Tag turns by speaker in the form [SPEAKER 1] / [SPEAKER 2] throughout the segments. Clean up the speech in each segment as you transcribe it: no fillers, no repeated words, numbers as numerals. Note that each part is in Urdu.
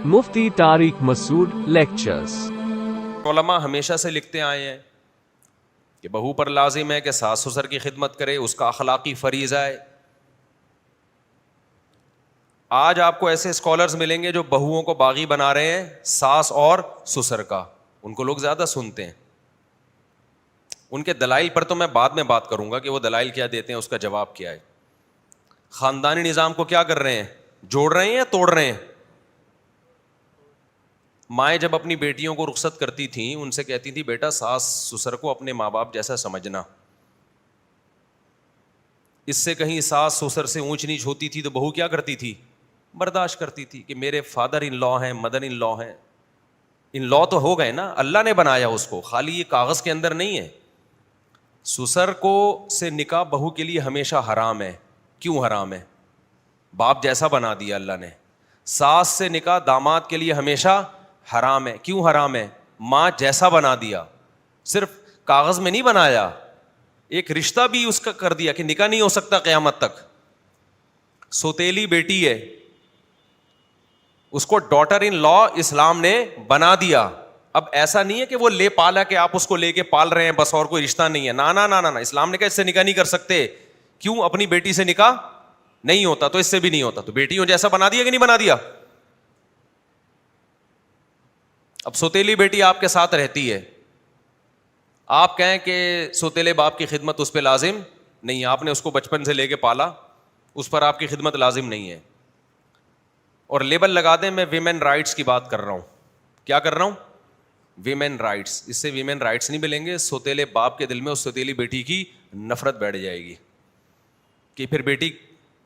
[SPEAKER 1] مفتی طارق مسعود لیکچرز۔
[SPEAKER 2] علماء ہمیشہ سے لکھتے آئے ہیں کہ بہو پر لازم ہے کہ ساس سسر کی خدمت کرے، اس کا اخلاقی فریضہ ہے۔ آج آپ کو ایسے اسکالرز ملیں گے جو بہوؤں کو باغی بنا رہے ہیں ساس اور سسر کا، ان کو لوگ زیادہ سنتے ہیں۔ ان کے دلائل پر تو میں بعد میں بات کروں گا کہ وہ دلائل کیا دیتے ہیں، اس کا جواب کیا ہے۔ خاندانی نظام کو کیا کر رہے ہیں؟ جوڑ رہے ہیں یا توڑ رہے ہیں؟ مائیں جب اپنی بیٹیوں کو رخصت کرتی تھیں، ان سے کہتی تھی بیٹا ساس سسر کو اپنے ماں باپ جیسا سمجھنا۔ اس سے کہیں ساس سسر سے اونچ نیچ ہوتی تھی تو بہو کیا کرتی تھی؟ برداشت کرتی تھی کہ میرے فادر ان لا ہیں، مدر ان لا ہیں۔ ان لا تو ہو گئے نا، اللہ نے بنایا اس کو، خالی یہ کاغذ کے اندر نہیں ہے۔ سسر کو سے نکاح بہو کے لیے ہمیشہ حرام ہے۔ کیوں حرام ہے؟ باپ جیسا بنا دیا اللہ نے۔ ساس سے نکاح داماد کے لیے ہمیشہ حرام ہے۔ کیوں حرام ہے؟ ماں جیسا بنا دیا، صرف کاغذ میں نہیں بنایا، ایک رشتہ بھی اس کا کر دیا کہ نکاح نہیں ہو سکتا قیامت تک۔ سوتیلی بیٹی ہے، اس کو ڈاٹر ان لا اسلام نے بنا دیا۔ اب ایسا نہیں ہے کہ وہ لے پالا کہ آپ اس کو لے کے پال رہے ہیں بس اور کوئی رشتہ نہیں ہے، نا نا نا نا، اسلام نے کہا اس سے نکاح نہیں کر سکتے۔ کیوں؟ اپنی بیٹی سے نکاح نہیں ہوتا تو اس سے بھی نہیں ہوتا، تو بیٹیوں جیسا بنا دیا کہ نہیں بنا دیا؟ اب سوتیلی بیٹی آپ کے ساتھ رہتی ہے، آپ کہیں کہ سوتیلے باپ کی خدمت اس پہ لازم نہیں ہے، آپ نے اس کو بچپن سے لے کے پالا، اس پر آپ کی خدمت لازم نہیں ہے۔ اور لیبل لگا دیں میں ویمن رائٹس کی بات کر رہا ہوں۔ کیا کر رہا ہوں؟ Women rights. اس سے ویمن رائٹس نہیں ملیں گے، سوتیلے باپ کے دل میں اس سوتیلی بیٹی کی نفرت بیٹھ جائے گی کہ پھر بیٹی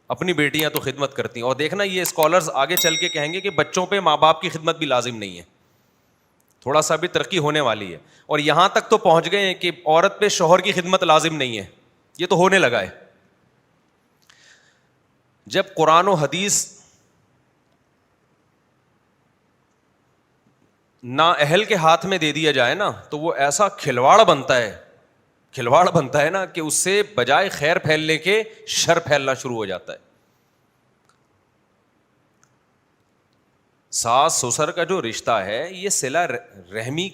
[SPEAKER 2] اپنی بیٹیاں تو خدمت کرتی ہیں۔ اور دیکھنا یہ اسکالرز آگے چل کے کہیں گے کہ بچوں پہ ماں باپ کی خدمت بھی لازم نہیں ہے، تھوڑا سا بھی ترقی ہونے والی ہے۔ اور یہاں تک تو پہنچ گئے ہیں کہ عورت پہ شوہر کی خدمت لازم نہیں ہے، یہ تو ہونے لگا ہے۔ جب قرآن و حدیث نااہل کے ہاتھ میں دے دیا جائے نا تو وہ ایسا کھلواڑ بنتا ہے نا کہ اس سے بجائے خیر پھیلنے کے شر پھیلنا شروع ہو جاتا ہے۔ ساس سسر کا جو رشتہ ہے یہ صلہ رحمی،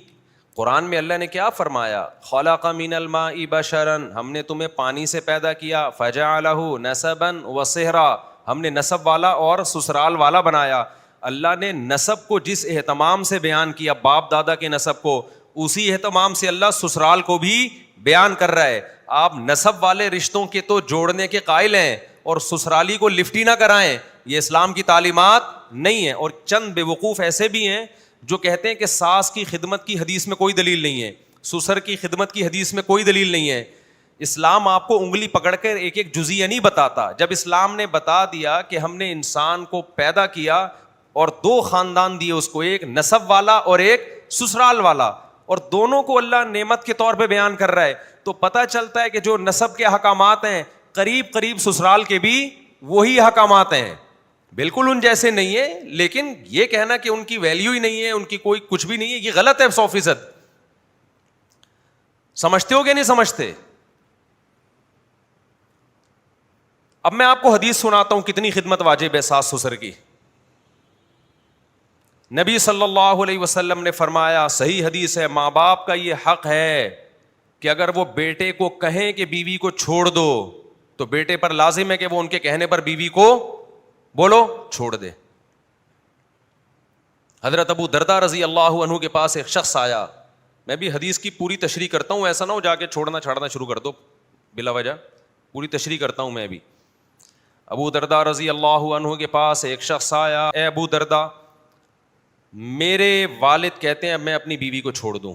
[SPEAKER 2] قرآن میں اللہ نے کیا فرمایا؟ خلق من الماء بشرا، ہم نے تمہیں پانی سے پیدا کیا، فجعلہ نسبا وصہرا، ہم نے نسب والا اور سسرال والا بنایا۔ اللہ نے نسب کو جس اہتمام سے بیان کیا، باپ دادا کے نسب کو، اسی اہتمام سے اللہ سسرال کو بھی بیان کر رہا ہے۔ آپ نسب والے رشتوں کے تو جوڑنے کے قائل ہیں اور سسرالی کو لفٹ ہی نہ کرائیں، یہ اسلام کی تعلیمات نہیں ہے۔ اور چند بے وقوف ایسے بھی ہیں جو کہتے ہیں کہ ساس کی خدمت کی حدیث میں کوئی دلیل نہیں ہے، سسر کی خدمت کی حدیث میں کوئی دلیل نہیں ہے۔ اسلام آپ کو انگلی پکڑ کر ایک ایک جزیہ نہیں بتاتا۔ جب اسلام نے بتا دیا کہ ہم نے انسان کو پیدا کیا اور دو خاندان دیے اس کو، ایک نسب والا اور ایک سسرال والا، اور دونوں کو اللہ نعمت کے طور پہ بیان کر رہا ہے، تو پتہ چلتا ہے کہ جو نسب کے احکامات ہیں قریب قریب سسرال کے بھی وہی احکامات ہیں، بالکل ان جیسے نہیں ہے۔ لیکن یہ کہنا کہ ان کی ویلیو ہی نہیں ہے، ان کی کوئی کچھ بھی نہیں ہے، یہ غلط ہے 100%۔ سمجھتے ہو کہ نہیں سمجھتے؟ اب میں آپ کو حدیث سناتا ہوں کتنی خدمت واجب ہے ساس سسر کی۔ نبی صلی اللہ علیہ وسلم نے فرمایا، صحیح حدیث ہے، ماں باپ کا یہ حق ہے کہ اگر وہ بیٹے کو کہیں کہ بیوی کو چھوڑ دو تو بیٹے پر لازم ہے کہ وہ ان کے کہنے پر بیوی کو بولو چھوڑ دے۔ حضرت ابو درداء رضی اللہ عنہ کے پاس ایک شخص آیا، میں بھی حدیث کی پوری تشریح کرتا ہوں، ایسا نہ ہو جا کے چھوڑنا چھاڑنا شروع کر دو بلا وجہ، پوری تشریح کرتا ہوں میں بھی۔ ابو درداء رضی اللہ عنہ کے پاس ایک شخص آیا، اے ابو درداء، میرے والد کہتے ہیں میں اپنی بیوی کو چھوڑ دوں،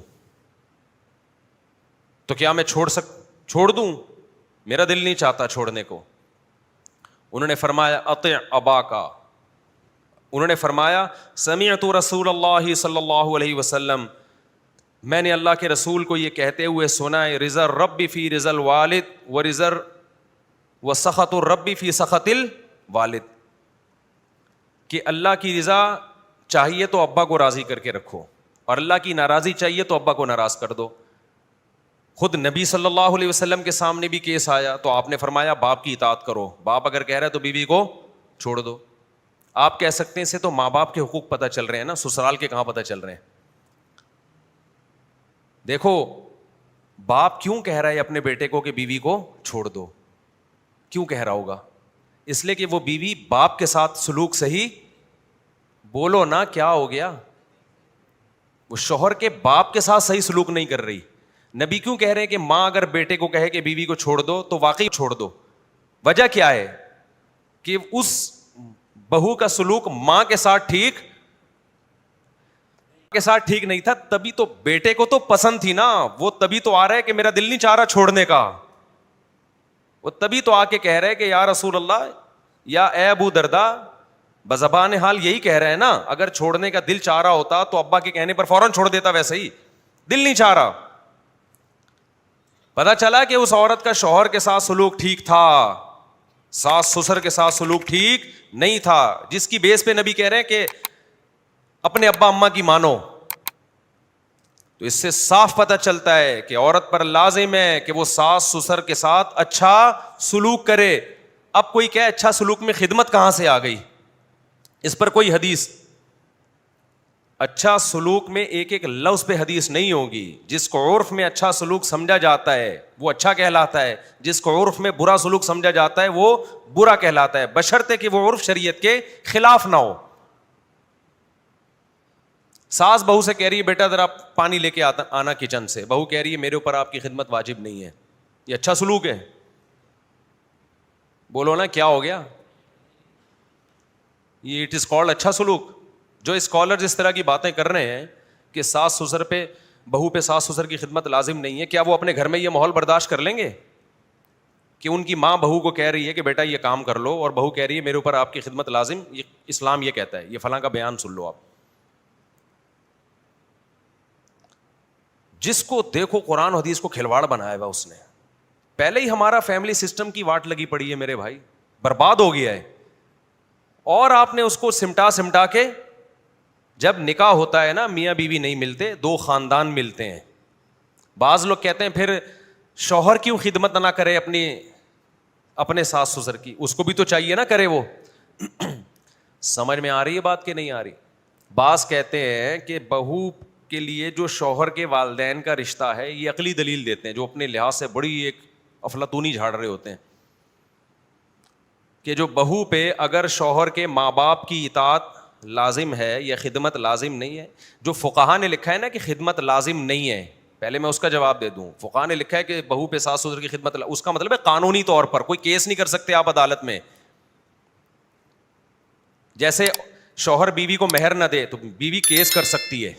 [SPEAKER 2] تو کیا میں چھوڑ دوں؟ میرا دل نہیں چاہتا چھوڑنے کو۔ انہوں نے فرمایا اطع اباکا، انہوں نے فرمایا سمعت رسول اللہ صلی اللہ علیہ وسلم، میں نے اللہ کے رسول کو یہ کہتے ہوئے سنا ہے، رضا الرب فی رضا الوالد و سخط الرب فی سخط الوالد، کہ اللہ کی رضا چاہیے تو ابا کو راضی کر کے رکھو، اور اللہ کی ناراضی چاہیے تو ابا کو ناراض کر دو۔ خود نبی صلی اللہ علیہ وسلم کے سامنے بھی کیس آیا تو آپ نے فرمایا باپ کی اطاعت کرو, باپ اگر کہہ رہا ہے تو بیوی کو چھوڑ دو. آپ کہہ سکتے ہیں اسے تو ماں باپ کے حقوق پتہ چل رہے ہیں نا, سسرال کے کہاں پتہ چل رہے ہیں. دیکھو باپ کیوں کہہ رہا ہے اپنے بیٹے کو کہ بیوی کو چھوڑ دو, کیوں کہہ رہا ہوگا؟ اس لیے کہ وہ بیوی باپ کے ساتھ سلوک صحیح, بولو نا کیا ہو گیا, وہ شوہر کے باپ کے ساتھ صحیح سلوک نہیں کر رہی. نبی کیوں کہہ رہے ہیں کہ ماں اگر بیٹے کو کہے کہ بیوی کو چھوڑ دو تو واقعی چھوڑ دو؟ وجہ کیا ہے کہ اس بہو کا سلوک ماں کے ساتھ ٹھیک نہیں تھا, تبھی تو بیٹے کو تو پسند تھی نا, وہ تبھی تو آ رہا ہے کہ میرا دل نہیں چاہ رہا چھوڑنے کا, وہ تبھی تو آ کے کہہ رہے کہ یا رسول اللہ یا اے ابو دردا, بزبان حال یہی کہہ رہے ہیں نا, اگر چھوڑنے کا دل چاہ رہا ہوتا تو ابا کے کہنے پر فوراً چھوڑ دیتا, ویسے ہی دل نہیں چاہ رہا. پتا چلا کہ اس عورت کا شوہر کے ساتھ سلوک ٹھیک تھا, ساس سسر کے ساتھ سلوک ٹھیک نہیں تھا, جس کی بیس پہ نبی کہہ رہے ہیں کہ اپنے ابا اماں کی مانو. تو اس سے صاف پتہ چلتا ہے کہ عورت پر لازم ہے کہ وہ ساس سسر کے ساتھ اچھا سلوک کرے. اب کوئی کہے اچھا سلوک میں خدمت کہاں سے آ گئی, اس پر کوئی حدیث, اچھا سلوک میں ایک ایک لفظ پہ حدیث نہیں ہوگی. جس کو عرف میں اچھا سلوک سمجھا جاتا ہے وہ اچھا کہلاتا ہے, جس کو عرف میں برا سلوک سمجھا جاتا ہے وہ برا کہلاتا ہے, بشرطے کہ وہ عرف شریعت کے خلاف نہ ہو. ساس بہو سے کہہ رہی ہے بیٹا ذرا پانی لے کے آنا کچن سے, بہو کہہ رہی ہے میرے اوپر آپ کی خدمت واجب نہیں ہے, یہ اچھا سلوک ہے؟ بولو نا کیا ہو گیا؟ یہ اٹ از کالڈ اچھا سلوک. جو اسکالر اس طرح کی باتیں کر رہے ہیں کہ ساس سسر پہ بہو پہ ساس سسر کی خدمت لازم نہیں ہے, کیا وہ اپنے گھر میں یہ ماحول برداشت کر لیں گے کہ ان کی ماں بہو کو کہہ رہی ہے کہ بیٹا یہ کام کر لو, اور بہو کہہ رہی ہے میرے اوپر آپ کی خدمت لازم, یہ اسلام یہ کہتا ہے, یہ فلاں کا بیان سن لو آپ. جس کو دیکھو قرآن حدیث کو کھلواڑ بنایا ہوا اس نے, پہلے ہی ہمارا فیملی سسٹم کی واٹ لگی پڑی ہے میرے بھائی, برباد ہو گیا ہے. اور آپ نے اس کو سمٹا کے, جب نکاح ہوتا ہے نا میاں بیوی نہیں ملتے, دو خاندان ملتے ہیں. بعض لوگ کہتے ہیں پھر شوہر کیوں خدمت نہ کرے اپنے ساس سسر کی, اس کو بھی تو چاہیے نا کرے وہ. سمجھ میں آ رہی ہے بات کہ نہیں آ رہی؟ بعض کہتے ہیں کہ بہو کے لیے جو شوہر کے والدین کا رشتہ ہے, یہ عقلی دلیل دیتے ہیں, جو اپنے لحاظ سے بڑی ایک افلاطونی جھاڑ رہے ہوتے ہیں, کہ جو بہو پہ اگر شوہر کے ماں باپ کی اطاعت لازم ہے یا خدمت لازم نہیں ہے. جو فقہا نے لکھا ہے نا کہ خدمت لازم نہیں ہے, پہلے میں اس کا جواب دے دوں. فقہا نے لکھا ہے کہ بہو پہ ساس سسر کی خدمت, اس کا مطلب ہے قانونی طور پر کوئی کیس نہیں کر سکتے آپ عدالت میں. جیسے شوہر بیوی کو مہر نہ دے تو بیوی کیس کر سکتی ہے,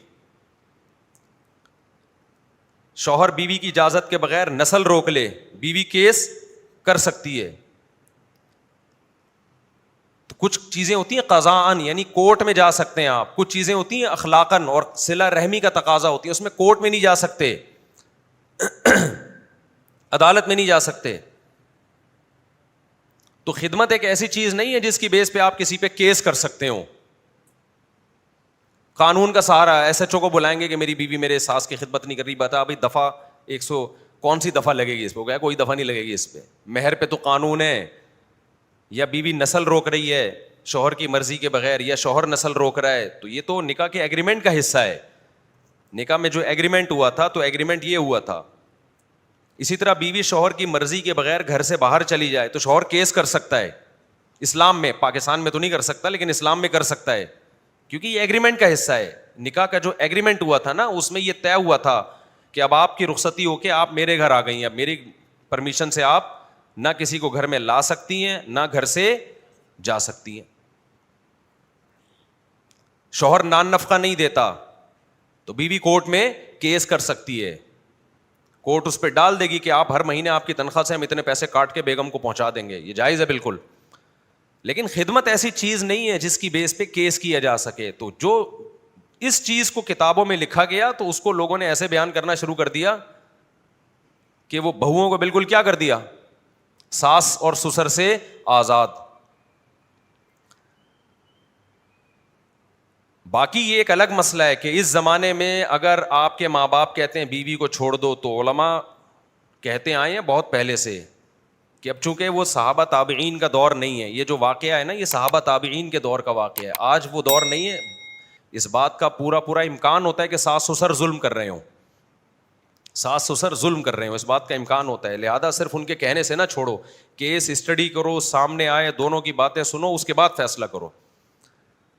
[SPEAKER 2] شوہر بیوی کی اجازت کے بغیر نسل روک لے, بیوی کیس کر سکتی ہے. تو کچھ چیزیں ہوتی ہیں قضاءً, یعنی کورٹ میں جا سکتے ہیں آپ. کچھ چیزیں ہوتی ہیں اخلاقاً اور صلہ رحمی کا تقاضا ہوتی ہے, اس میں کورٹ میں نہیں جا سکتے, عدالت میں نہیں جا سکتے. تو خدمت ایک ایسی چیز نہیں ہے جس کی بیس پہ آپ کسی پہ کیس کر سکتے ہو. قانون کا سہارا, ایس ایچ او کو بلائیں گے کہ میری بیوی میرے ساس کی خدمت نہیں کر رہی, بتا ابھی دفعہ 100 کون سی دفعہ لگے گی اس پہ؟ کوئی دفعہ نہیں لگے گی اس پہ. مہر پہ تو قانون ہے. یا بیوی نسل روک رہی ہے شوہر کی مرضی کے بغیر, یا شوہر نسل روک رہا ہے, تو یہ تو نکاح کے ایگریمنٹ کا حصہ ہے. نکاح میں جو ایگریمنٹ ہوا تھا تو ایگریمنٹ یہ ہوا تھا. اسی طرح بیوی شوہر کی مرضی کے بغیر گھر سے باہر چلی جائے تو شوہر کیس کر سکتا ہے اسلام میں. پاکستان میں تو نہیں کر سکتا, لیکن اسلام میں کر سکتا ہے, کیونکہ یہ ایگریمنٹ کا حصہ ہے. نکاح کا جو ایگریمنٹ ہوا تھا نا, اس میں یہ طے ہوا تھا کہ اب آپ کی رخصتی ہو کے آپ میرے گھر آ گئی ہیں, اب میری پرمیشن سے آپ نہ کسی کو گھر میں لا سکتی ہیں نہ گھر سے جا سکتی ہیں. شوہر نان نفقہ نہیں دیتا تو بیوی کورٹ میں کیس کر سکتی ہے. کورٹ اس پہ ڈال دے گی کہ آپ ہر مہینے آپ کی تنخواہ سے ہم اتنے پیسے کاٹ کے بیگم کو پہنچا دیں گے, یہ جائز ہے بالکل. لیکن خدمت ایسی چیز نہیں ہے جس کی بیس پہ کیس کیا جا سکے. تو جو اس چیز کو کتابوں میں لکھا گیا تو اس کو لوگوں نے ایسے بیان کرنا شروع کر دیا کہ وہ بہوؤں کو بالکل کیا کر دیا, ساس اور سسر سے آزاد. باقی یہ ایک الگ مسئلہ ہے کہ اس زمانے میں اگر آپ کے ماں باپ کہتے ہیں بیوی کو چھوڑ دو, تو علماء کہتے آئے ہیں بہت پہلے سے کہ اب چونکہ وہ صحابہ تابعین کا دور نہیں ہے, یہ جو واقعہ ہے نا یہ صحابہ تابعین کے دور کا واقعہ ہے, آج وہ دور نہیں ہے. اس بات کا پورا امکان ہوتا ہے کہ ساس سسر ظلم کر رہے ہوں, ساس سسر ظلم کر رہے ہوں, اس بات کا امکان ہوتا ہے. لہذا صرف ان کے کہنے سے نہ چھوڑو, کیس اسٹڈی کرو, سامنے آئے, دونوں کی باتیں سنو, اس کے بعد فیصلہ کرو.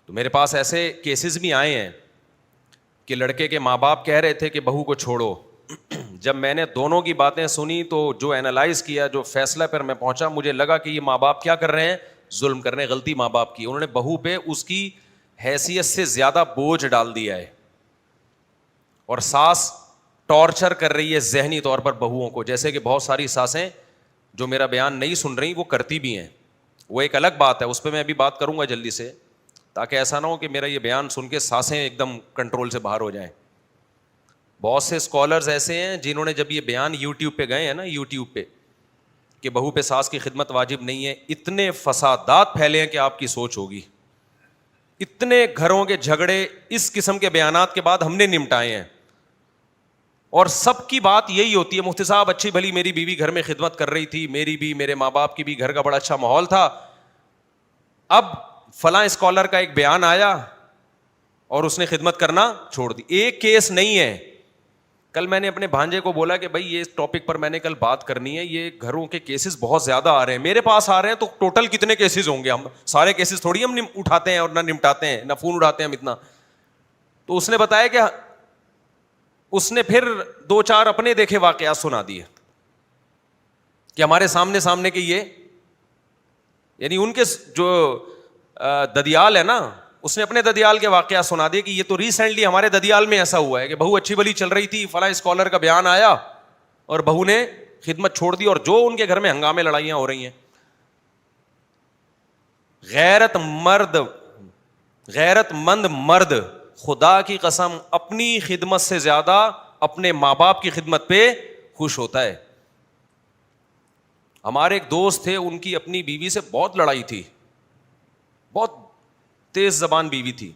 [SPEAKER 2] تو میرے پاس ایسے کیسز بھی آئے ہیں کہ لڑکے کے ماں باپ کہہ رہے تھے کہ بہو کو چھوڑو. جب میں نے دونوں کی باتیں سنی تو جو اینالائز کیا, جو فیصلہ پر میں پہنچا, مجھے لگا کہ یہ ماں باپ کیا کر رہے ہیں, ظلم کر رہے ہیں. غلطی ماں باپ کی, انہوں نے بہو پہ اس کی حیثیت سے زیادہ بوجھ ڈال دیا ہے, اور ساس ٹارچر کر رہی ہے ذہنی طور پر بہوؤں کو, جیسے کہ بہت ساری ساسیں جو میرا بیان نہیں سن رہی وہ کرتی بھی ہیں. وہ ایک الگ بات ہے, اس پہ میں ابھی بات کروں گا جلدی سے, تاکہ ایسا نہ ہو کہ میرا یہ بیان سن کے ساسیں ایک دم کنٹرول سے باہر ہو جائیں. بہت سے اسکالرز ایسے ہیں جنہوں نے جب یہ بیان یوٹیوب پہ گئے ہیں نا, یوٹیوب پہ, کہ بہو پہ ساس کی خدمت واجب نہیں ہے, اتنے فسادات پھیلے ہیں کہ آپ کی سوچ ہوگی. اتنے گھروں کے جھگڑے اس قسم کے بیانات کے بعد ہم نے نمٹائے ہیں, اور سب کی بات یہی ہوتی ہے, مفتی صاحب اچھی بھلی میری بیوی گھر میں خدمت کر رہی تھی, میری بھی, میرے ماں باپ کی بھی, گھر کا بڑا اچھا ماحول تھا, اب فلاں اسکالر کا ایک بیان آیا اور اس نے خدمت کرنا چھوڑ دی. ایک کیس نہیں ہے. کل میں نے اپنے بھانجے کو بولا کہ بھائی یہ ٹاپک پر میں نے کل بات کرنی ہے, یہ گھروں کے کیسز بہت زیادہ آ رہے ہیں, میرے پاس آ رہے ہیں, تو ٹوٹل کتنے کیسز ہوں گے, ہم سارے کیسز تھوڑی ہم اٹھاتے ہیں اور نہ نمٹاتے ہیں, نہ فون اٹھاتے ہیں ہم اتنا. تو اس نے بتایا کہ اس نے پھر 2-4 اپنے دیکھے واقعات سنا دیے کہ ہمارے سامنے کے یہ, یعنی ان کے جو ددیال ہے نا, اس نے اپنے ددیال کے واقعات سنا دیے کہ یہ تو ریسنٹلی ہمارے ددیال میں ایسا ہوا ہے کہ بہو اچھی بھلی چل رہی تھی, فلاں اسکالر کا بیان آیا اور بہو نے خدمت چھوڑ دی, اور جو ان کے گھر میں ہنگامے لڑائیاں ہو رہی ہیں. غیرت مند مرد خدا کی قسم اپنی خدمت سے زیادہ اپنے ماں باپ کی خدمت پہ خوش ہوتا ہے. ہمارے ایک دوست تھے, ان کی اپنی بیوی سے بہت لڑائی تھی, بہت تیز زبان بیوی تھی.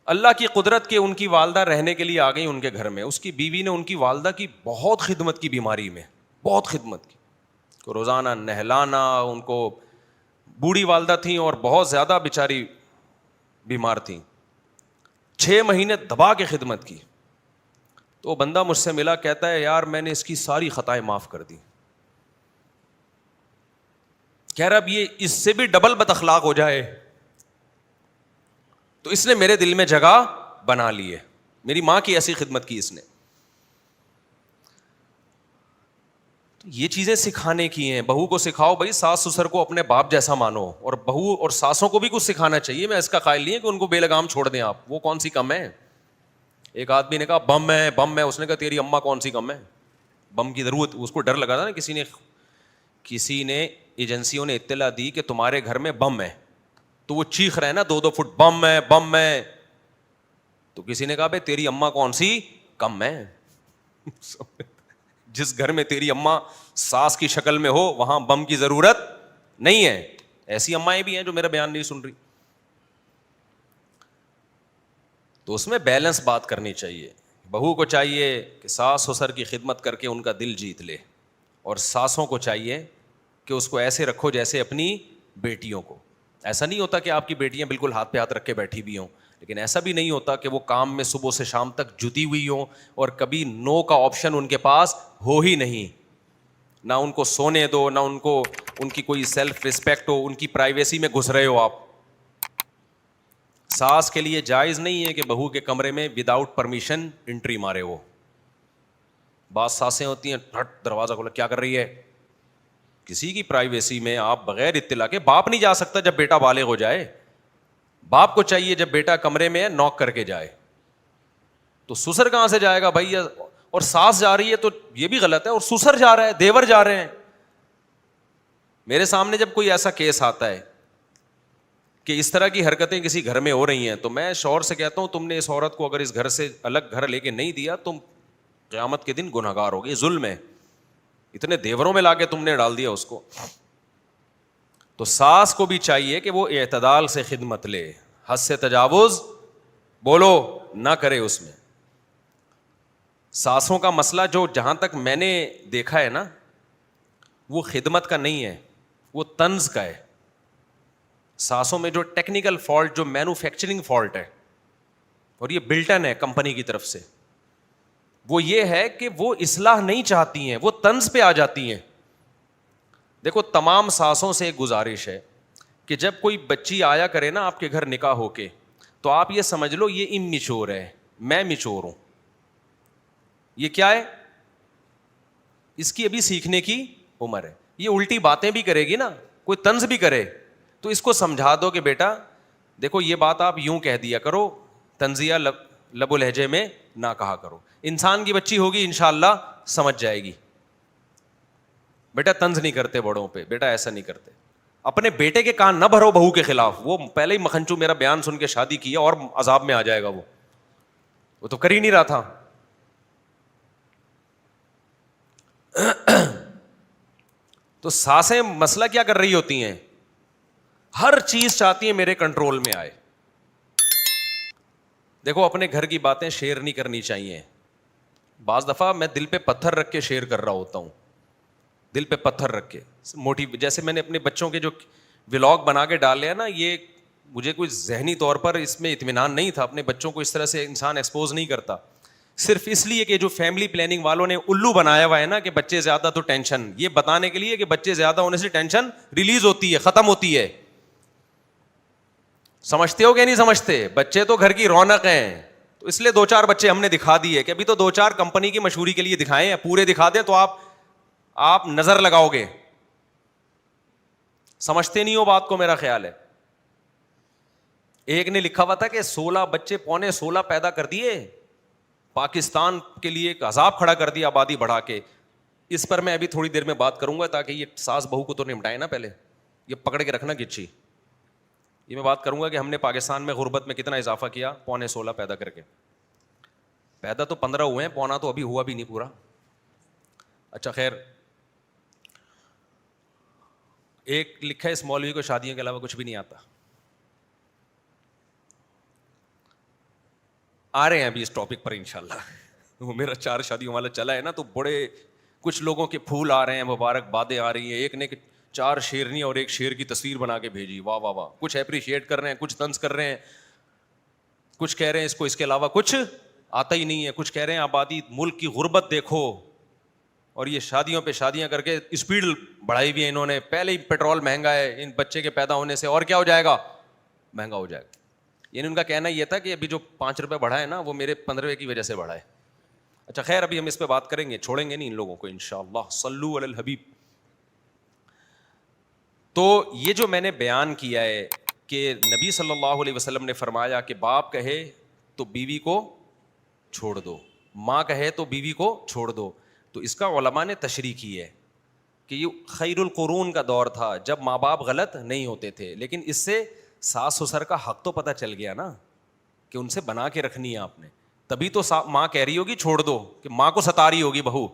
[SPEAKER 2] اللہ کی قدرت کے ان کی والدہ رہنے کے لیے آ گئی ان کے گھر میں. اس کی بیوی نے ان کی والدہ کی بہت خدمت کی, بیماری میں بہت خدمت کی, روزانہ نہلانا, ان کو بوڑھی والدہ تھیں اور بہت زیادہ بیچاری بیمار تھیں. 6 مہینے دبا کے خدمت کی. تو وہ بندہ مجھ سے ملا, کہتا ہے یار میں نے اس کی ساری خطائیں معاف کر دی. کہہ رہا اب یہ اس سے بھی ڈبل بد اخلاق ہو جائے تو اس نے میرے دل میں جگہ بنا لی ہے. میری ماں کی ایسی خدمت کی اس نے. یہ چیزیں سکھانے کی ہیں. بہو کو سکھاؤ بھائی ساس سسر کو اپنے باپ جیسا مانو, اور بہو اور ساسوں کو بھی کچھ سکھانا چاہیے. میں اس کا قائل نہیں ہے کہ ان کو بے لگام چھوڑ دیں آپ, وہ کون سی کم ہے. ایک آدمی نے کہا بم ہے, بم ہے, اس نے کہا تیری اماں کون سی کم ہے, بم کی ضرورت. اس کو ڈر لگا تھا نا, کسی نے ایجنسیوں نے اطلاع دی کہ تمہارے گھر میں بم ہے, تو وہ چیخ رہے ہیں نا 2-2 فٹ, بم ہے بم ہے. تو کسی نے کہا بھائی تیری اماں کون سی کم ہے. جس گھر میں تیری اماں ساس کی شکل میں ہو وہاں بم کی ضرورت نہیں ہے. ایسی امائیں بھی ہیں جو میرا بیان نہیں سن رہی. تو اس میں بیلنس بات کرنی چاہیے. بہو کو چاہیے کہ ساس سسر کی خدمت کر کے ان کا دل جیت لے, اور ساسوں کو چاہیے کہ اس کو ایسے رکھو جیسے اپنی بیٹیوں کو. ایسا نہیں ہوتا کہ آپ کی بیٹیاں بالکل ہاتھ پہ ہاتھ رکھ کے بیٹھی بھی ہوں, لیکن ایسا بھی نہیں ہوتا کہ وہ کام میں صبح سے شام تک جتی ہوئی ہوں اور کبھی نو کا آپشن ان کے پاس ہو ہی نہیں. نہ ان کو سونے دو, نہ ان کو ان کی کوئی سیلف رسپیکٹ ہو, ان کی پرائیویسی میں گھس رہے ہو آپ. ساس کے لیے جائز نہیں ہے کہ بہو کے کمرے میں وداؤٹ پرمیشن انٹری مارے. وہ بعض ساسیں ہوتی ہیں ٹھٹ دروازہ کھولا, کیا کر رہی ہے. کسی کی پرائیویسی میں آپ بغیر اطلاع کے, باپ نہیں جا سکتا جب بیٹا بالغ ہو جائے. باپ کو چاہیے جب بیٹا کمرے میں ہے نوک کر کے جائے. تو سسر کہاں سے جائے گا بھائی, اور ساس جا رہی ہے تو یہ بھی غلط ہے, اور سسر جا رہا ہے, دیور جا رہے ہیں. میرے سامنے جب کوئی ایسا کیس آتا ہے کہ اس طرح کی حرکتیں کسی گھر میں ہو رہی ہیں, تو میں شوہر سے کہتا ہوں تم نے اس عورت کو اگر اس گھر سے الگ گھر لے کے نہیں دیا, تم قیامت کے دن گنہگار ہوگی. ظلم ہے, اتنے دیوروں میں لا کے تم نے ڈال دیا اس کو. تو ساس کو بھی چاہیے کہ وہ اعتدال سے خدمت لے, حد سے تجاوز بولو نہ کرے اس میں. ساسوں کا مسئلہ جو جہاں تک میں نے دیکھا ہے نا, وہ خدمت کا نہیں ہے, وہ طنز کا ہے. ساسوں میں جو ٹیکنیکل فالٹ, جو مینوفیکچرنگ فالٹ ہے, اور یہ بلٹن ہے کمپنی کی طرف سے, وہ یہ ہے کہ وہ اصلاح نہیں چاہتی ہیں, وہ طنز پہ آ جاتی ہیں. دیکھو تمام ساسوں سے ایک گزارش ہے کہ جب کوئی بچی آیا کرے نا آپ کے گھر نکاح ہو کے, تو آپ یہ سمجھ لو یہ اممیچور ہے, میں میچور ہوں. یہ کیا ہے؟ اس کی ابھی سیکھنے کی عمر ہے. یہ الٹی باتیں بھی کرے گی نا, کوئی طنز بھی کرے تو اس کو سمجھا دو کہ بیٹا دیکھو یہ بات آپ یوں کہہ دیا کرو, طنزیہ لب و لہجے میں نہ کہا کرو. انسان کی بچی ہوگی انشاءاللہ سمجھ جائے گی. بیٹا طنز نہیں کرتے بڑوں پہ, بیٹا ایسا نہیں کرتے. اپنے بیٹے کے کان نہ بھرو بہو کے خلاف, وہ پہلے ہی مکھنچو میرا بیان سن کے شادی کی ہے اور عذاب میں آ جائے گا. وہ تو کر ہی نہیں رہا تھا. تو ساسیں مسئلہ کیا کر رہی ہوتی ہیں, ہر چیز چاہتی ہیں میرے کنٹرول میں آئے. دیکھو اپنے گھر کی باتیں شیئر نہیں کرنی چاہیے. بعض دفعہ میں دل پہ پتھر رکھ کے شیئر کر رہا ہوتا ہوں, دل پہ پتھر رکھ کے موٹی, جیسے میں نے اپنے بچوں کے جو ولاگ بنا کے ڈالے ہیں نا, یہ مجھے کوئی ذہنی طور پر اس میں اطمینان نہیں تھا. اپنے بچوں کو اس طرح سے انسان ایکسپوز نہیں کرتا, صرف اس لیے کہ جو فیملی پلاننگ والوں نے الو بنایا ہوا ہے نا کہ بچے زیادہ تو ٹینشن, یہ بتانے کے لیے کہ بچے زیادہ ہونے سے ٹینشن ریلیز ہوتی ہے, ختم ہوتی ہے. سمجھتے ہو کہ نہیں سمجھتے؟ بچے تو گھر کی رونق ہیں, تو اس لیے 2-4 بچے ہم نے دکھا دیے کہ ابھی تو 2-4 کمپنی کی مشہوری کے لیے دکھائے ہیں, پورے دکھا دیں تو آپ نظر لگاؤ گے. سمجھتے نہیں ہو بات کو, میرا خیال ہے. ایک نے لکھا ہوا تھا کہ 16 بچے 16.25 پیدا کر دیے, پاکستان کے لیے ایک عذاب کھڑا کر دیا آبادی بڑھا کے. اس پر میں ابھی تھوڑی دیر میں بات کروں گا تاکہ یہ ساس بہو کو تو نمٹائے نا, پہلے یہ پکڑ کے رکھنا گچھی. یہ میں بات کروں گا کہ ہم نے پاکستان میں غربت میں کتنا اضافہ کیا 16.25 پیدا کر کے. پیدا تو 15 ہوئے ہیں, پونا تو ابھی ہوا بھی نہیں پورا. اچھا خیر, ایک لکھا ہے اس مولوی کو شادیوں کے علاوہ کچھ بھی نہیں آتا. آ رہے ہیں ابھی اس ٹاپک پر انشاءاللہ. وہ میرا 4 شادیوں والا چلا ہے نا, تو بڑے کچھ لوگوں کے پھول آ رہے ہیں, مبارک بادیں آ رہی ہیں. ایک نے 4 شیرنی اور ایک شیر کی تصویر بنا کے بھیجی, واہ واہ واہ. کچھ اپریشیٹ کر رہے ہیں, کچھ طنز کر رہے ہیں, کچھ کہہ رہے ہیں اس کو اس کے علاوہ کچھ آتا ہی نہیں ہے, کچھ کہہ رہے ہیں آبادی ملک کی غربت دیکھو. اور یہ شادیوں پہ شادیاں کر کے اسپیڈ بڑھائی ہوئی ہے انہوں نے. پہلے ہی پیٹرول مہنگا ہے, ان بچے کے پیدا ہونے سے اور کیا ہو جائے گا, مہنگا ہو جائے گا. یعنی ان کا کہنا یہ تھا کہ ابھی جو 5 روپے بڑھا ہے نا وہ میرے 15 کی وجہ سے بڑھا ہے. اچھا خیر, ابھی ہم اس پہ بات کریں گے, چھوڑیں گے نہیں ان لوگوں کو انشاءاللہ. صلو علی الحبیب. تو یہ جو میں نے بیان کیا ہے کہ نبی صلی اللہ علیہ وسلم نے فرمایا کہ باپ کہے تو بیوی کو چھوڑ دو, ماں کہے تو بیوی کو چھوڑ دو. تو اس کا علماء نے تشریح کی ہے کہ یہ خیر القرون کا دور تھا جب ماں باپ غلط نہیں ہوتے تھے, لیکن اس سے ساس سسر کا حق تو پتہ چل گیا نا کہ ان سے بنا کے رکھنی ہے آپ نے. تبھی تو ماں کہہ رہی ہوگی چھوڑ دو, کہ ماں کو ستا رہی ہوگی بہو.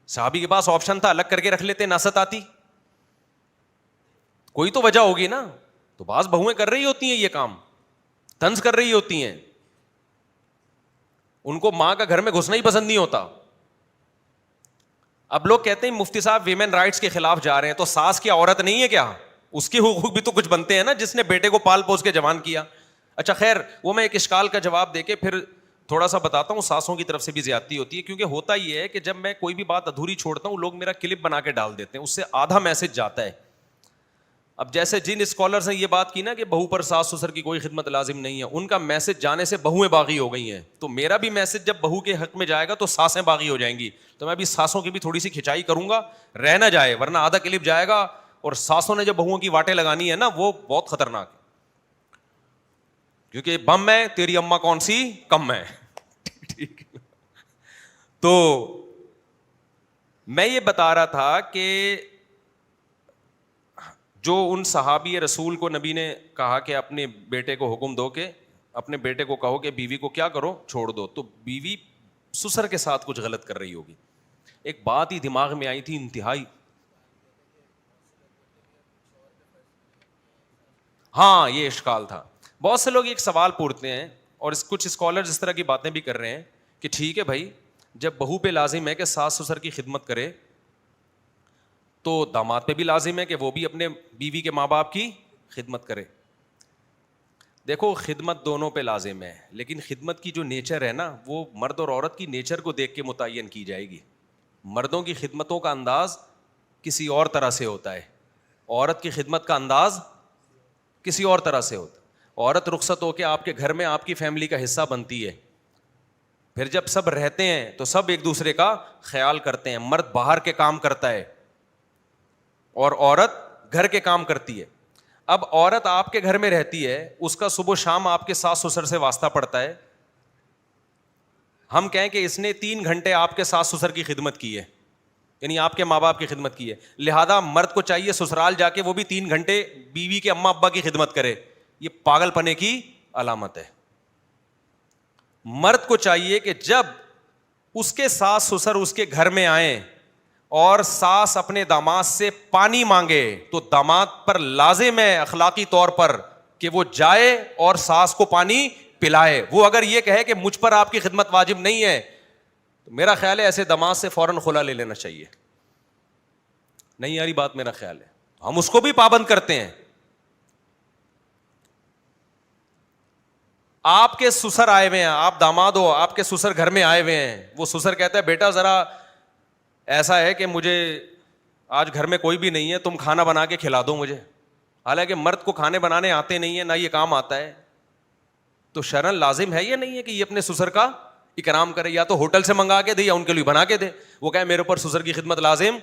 [SPEAKER 2] صحابی کے پاس آپشن تھا, الگ کر کے رکھ لیتے, نہ ستاتی. کوئی تو وجہ ہوگی نا. تو بعض بہویں کر رہی ہوتی ہیں یہ کام, طنز کر رہی ہوتی ہیں, ان کو ماں کا گھر میں گھسنا ہی پسند نہیں ہوتا. اب لوگ کہتے ہیں مفتی صاحب ویمن رائٹس کے خلاف جا رہے ہیں, تو ساس کی عورت نہیں ہے کیا؟ اس کے حقوق بھی تو کچھ بنتے ہیں نا, جس نے بیٹے کو پال پوس کے جوان کیا. اچھا خیر, وہ میں ایک اشکال کا جواب دے کے پھر تھوڑا سا بتاتا ہوں. ساسوں کی طرف سے بھی زیادتی ہوتی ہے, کیونکہ ہوتا یہ ہے کہ جب میں کوئی بھی بات ادھوری چھوڑتا ہوں لوگ میرا کلپ بنا کے ڈال دیتے ہیں, اس سے آدھا میسج جاتا ہے. اب جیسے جن اسکالرز نے یہ بات کی نا کہ بہو پر ساس سسر کی کوئی خدمت لازم نہیں ہے, ان کا میسج جانے سے بہویں باغی ہو گئی ہیں. تو میرا بھی میسج جب بہو کے حق میں جائے گا تو ساسیں باغی ہو جائیں گی. تو میں بھی ساسوں کی بھی تھوڑی سی کھچائی کروں گا, رہ نہ جائے, ورنہ آدھا کلپ جائے گا. اور ساسوں نے جو بہوؤں کی واٹیں لگانی ہے نا وہ بہت خطرناک ہے, کیونکہ بم ہے, تیری اماں کون سی کم ہے. ٹھیک. تو میں یہ بتا رہا تھا کہ جو ان صحابی رسول کو نبی نے کہا کہ اپنے بیٹے کو حکم دو کہ اپنے بیٹے کو کہو کہ بیوی کو کیا کرو, چھوڑ دو. تو بیوی سسر کے ساتھ کچھ غلط کر رہی ہوگی. ایک بات ہی دماغ میں آئی تھی انتہائی, ہاں یہ اشکال تھا. بہت سے لوگ ایک سوال پوچھتے ہیں اور کچھ اسکالرز اس طرح کی باتیں بھی کر رہے ہیں کہ ٹھیک ہے بھائی, جب بہو پہ لازم ہے کہ ساس سسر کی خدمت کرے تو داماد پہ بھی لازم ہے کہ وہ بھی اپنے بیوی کے ماں باپ کی خدمت کرے. دیکھو خدمت دونوں پہ لازم ہے, لیکن خدمت کی جو نیچر ہے نا وہ مرد اور عورت کی نیچر کو دیکھ کے متعین کی جائے گی. مردوں کی خدمتوں کا انداز کسی اور طرح سے ہوتا ہے, عورت کی خدمت کا انداز کسی اور طرح سے ہوتا ہے. عورت رخصت ہو کے آپ کے گھر میں آپ کی فیملی کا حصہ بنتی ہے, پھر جب سب رہتے ہیں تو سب ایک دوسرے کا خیال کرتے ہیں. مرد باہر کے کام کرتا ہے اور عورت گھر کے کام کرتی ہے. اب عورت آپ کے گھر میں رہتی ہے, اس کا صبح شام آپ کے ساس سسر سے واسطہ پڑتا ہے. ہم کہیں کہ اس نے 3 گھنٹے آپ کے ساس سسر کی خدمت کی ہے, یعنی آپ کے ماں باپ کی خدمت کی ہے, لہذا مرد کو چاہیے سسرال جا کے وہ بھی 3 گھنٹے بیوی کے اماں ابا کی خدمت کرے. یہ پاگل پنے کی علامت ہے. مرد کو چاہیے کہ جب اس کے ساس سسر اس کے گھر میں آئیں اور ساس اپنے داماد سے پانی مانگے تو داماد پر لازم ہے اخلاقی طور پر کہ وہ جائے اور ساس کو پانی پلائے. وہ اگر یہ کہے کہ مجھ پر آپ کی خدمت واجب نہیں ہے تو میرا خیال ہے ایسے داماد سے فوراً خلا لے لینا چاہیے. نہیں یاری بات, میرا خیال ہے ہم اس کو بھی پابند کرتے ہیں. آپ کے سسر آئے ہوئے ہیں, آپ داماد ہو, آپ کے سسر گھر میں آئے ہوئے ہیں, وہ سسر کہتا ہے بیٹا ذرا ایسا ہے کہ مجھے آج گھر میں کوئی بھی نہیں ہے, تم کھانا بنا کے کھلا دو مجھے. حالانکہ مرد کو کھانے بنانے آتے نہیں ہیں, نہ یہ کام آتا ہے, تو شرعاً لازم ہے یا نہیں ہے کہ یہ اپنے سسر کا اکرام کرے, یا تو ہوٹل سے منگا کے دے یا ان کے لیے بنا کے دے. وہ کہے میرے اوپر سسر کی خدمت لازم,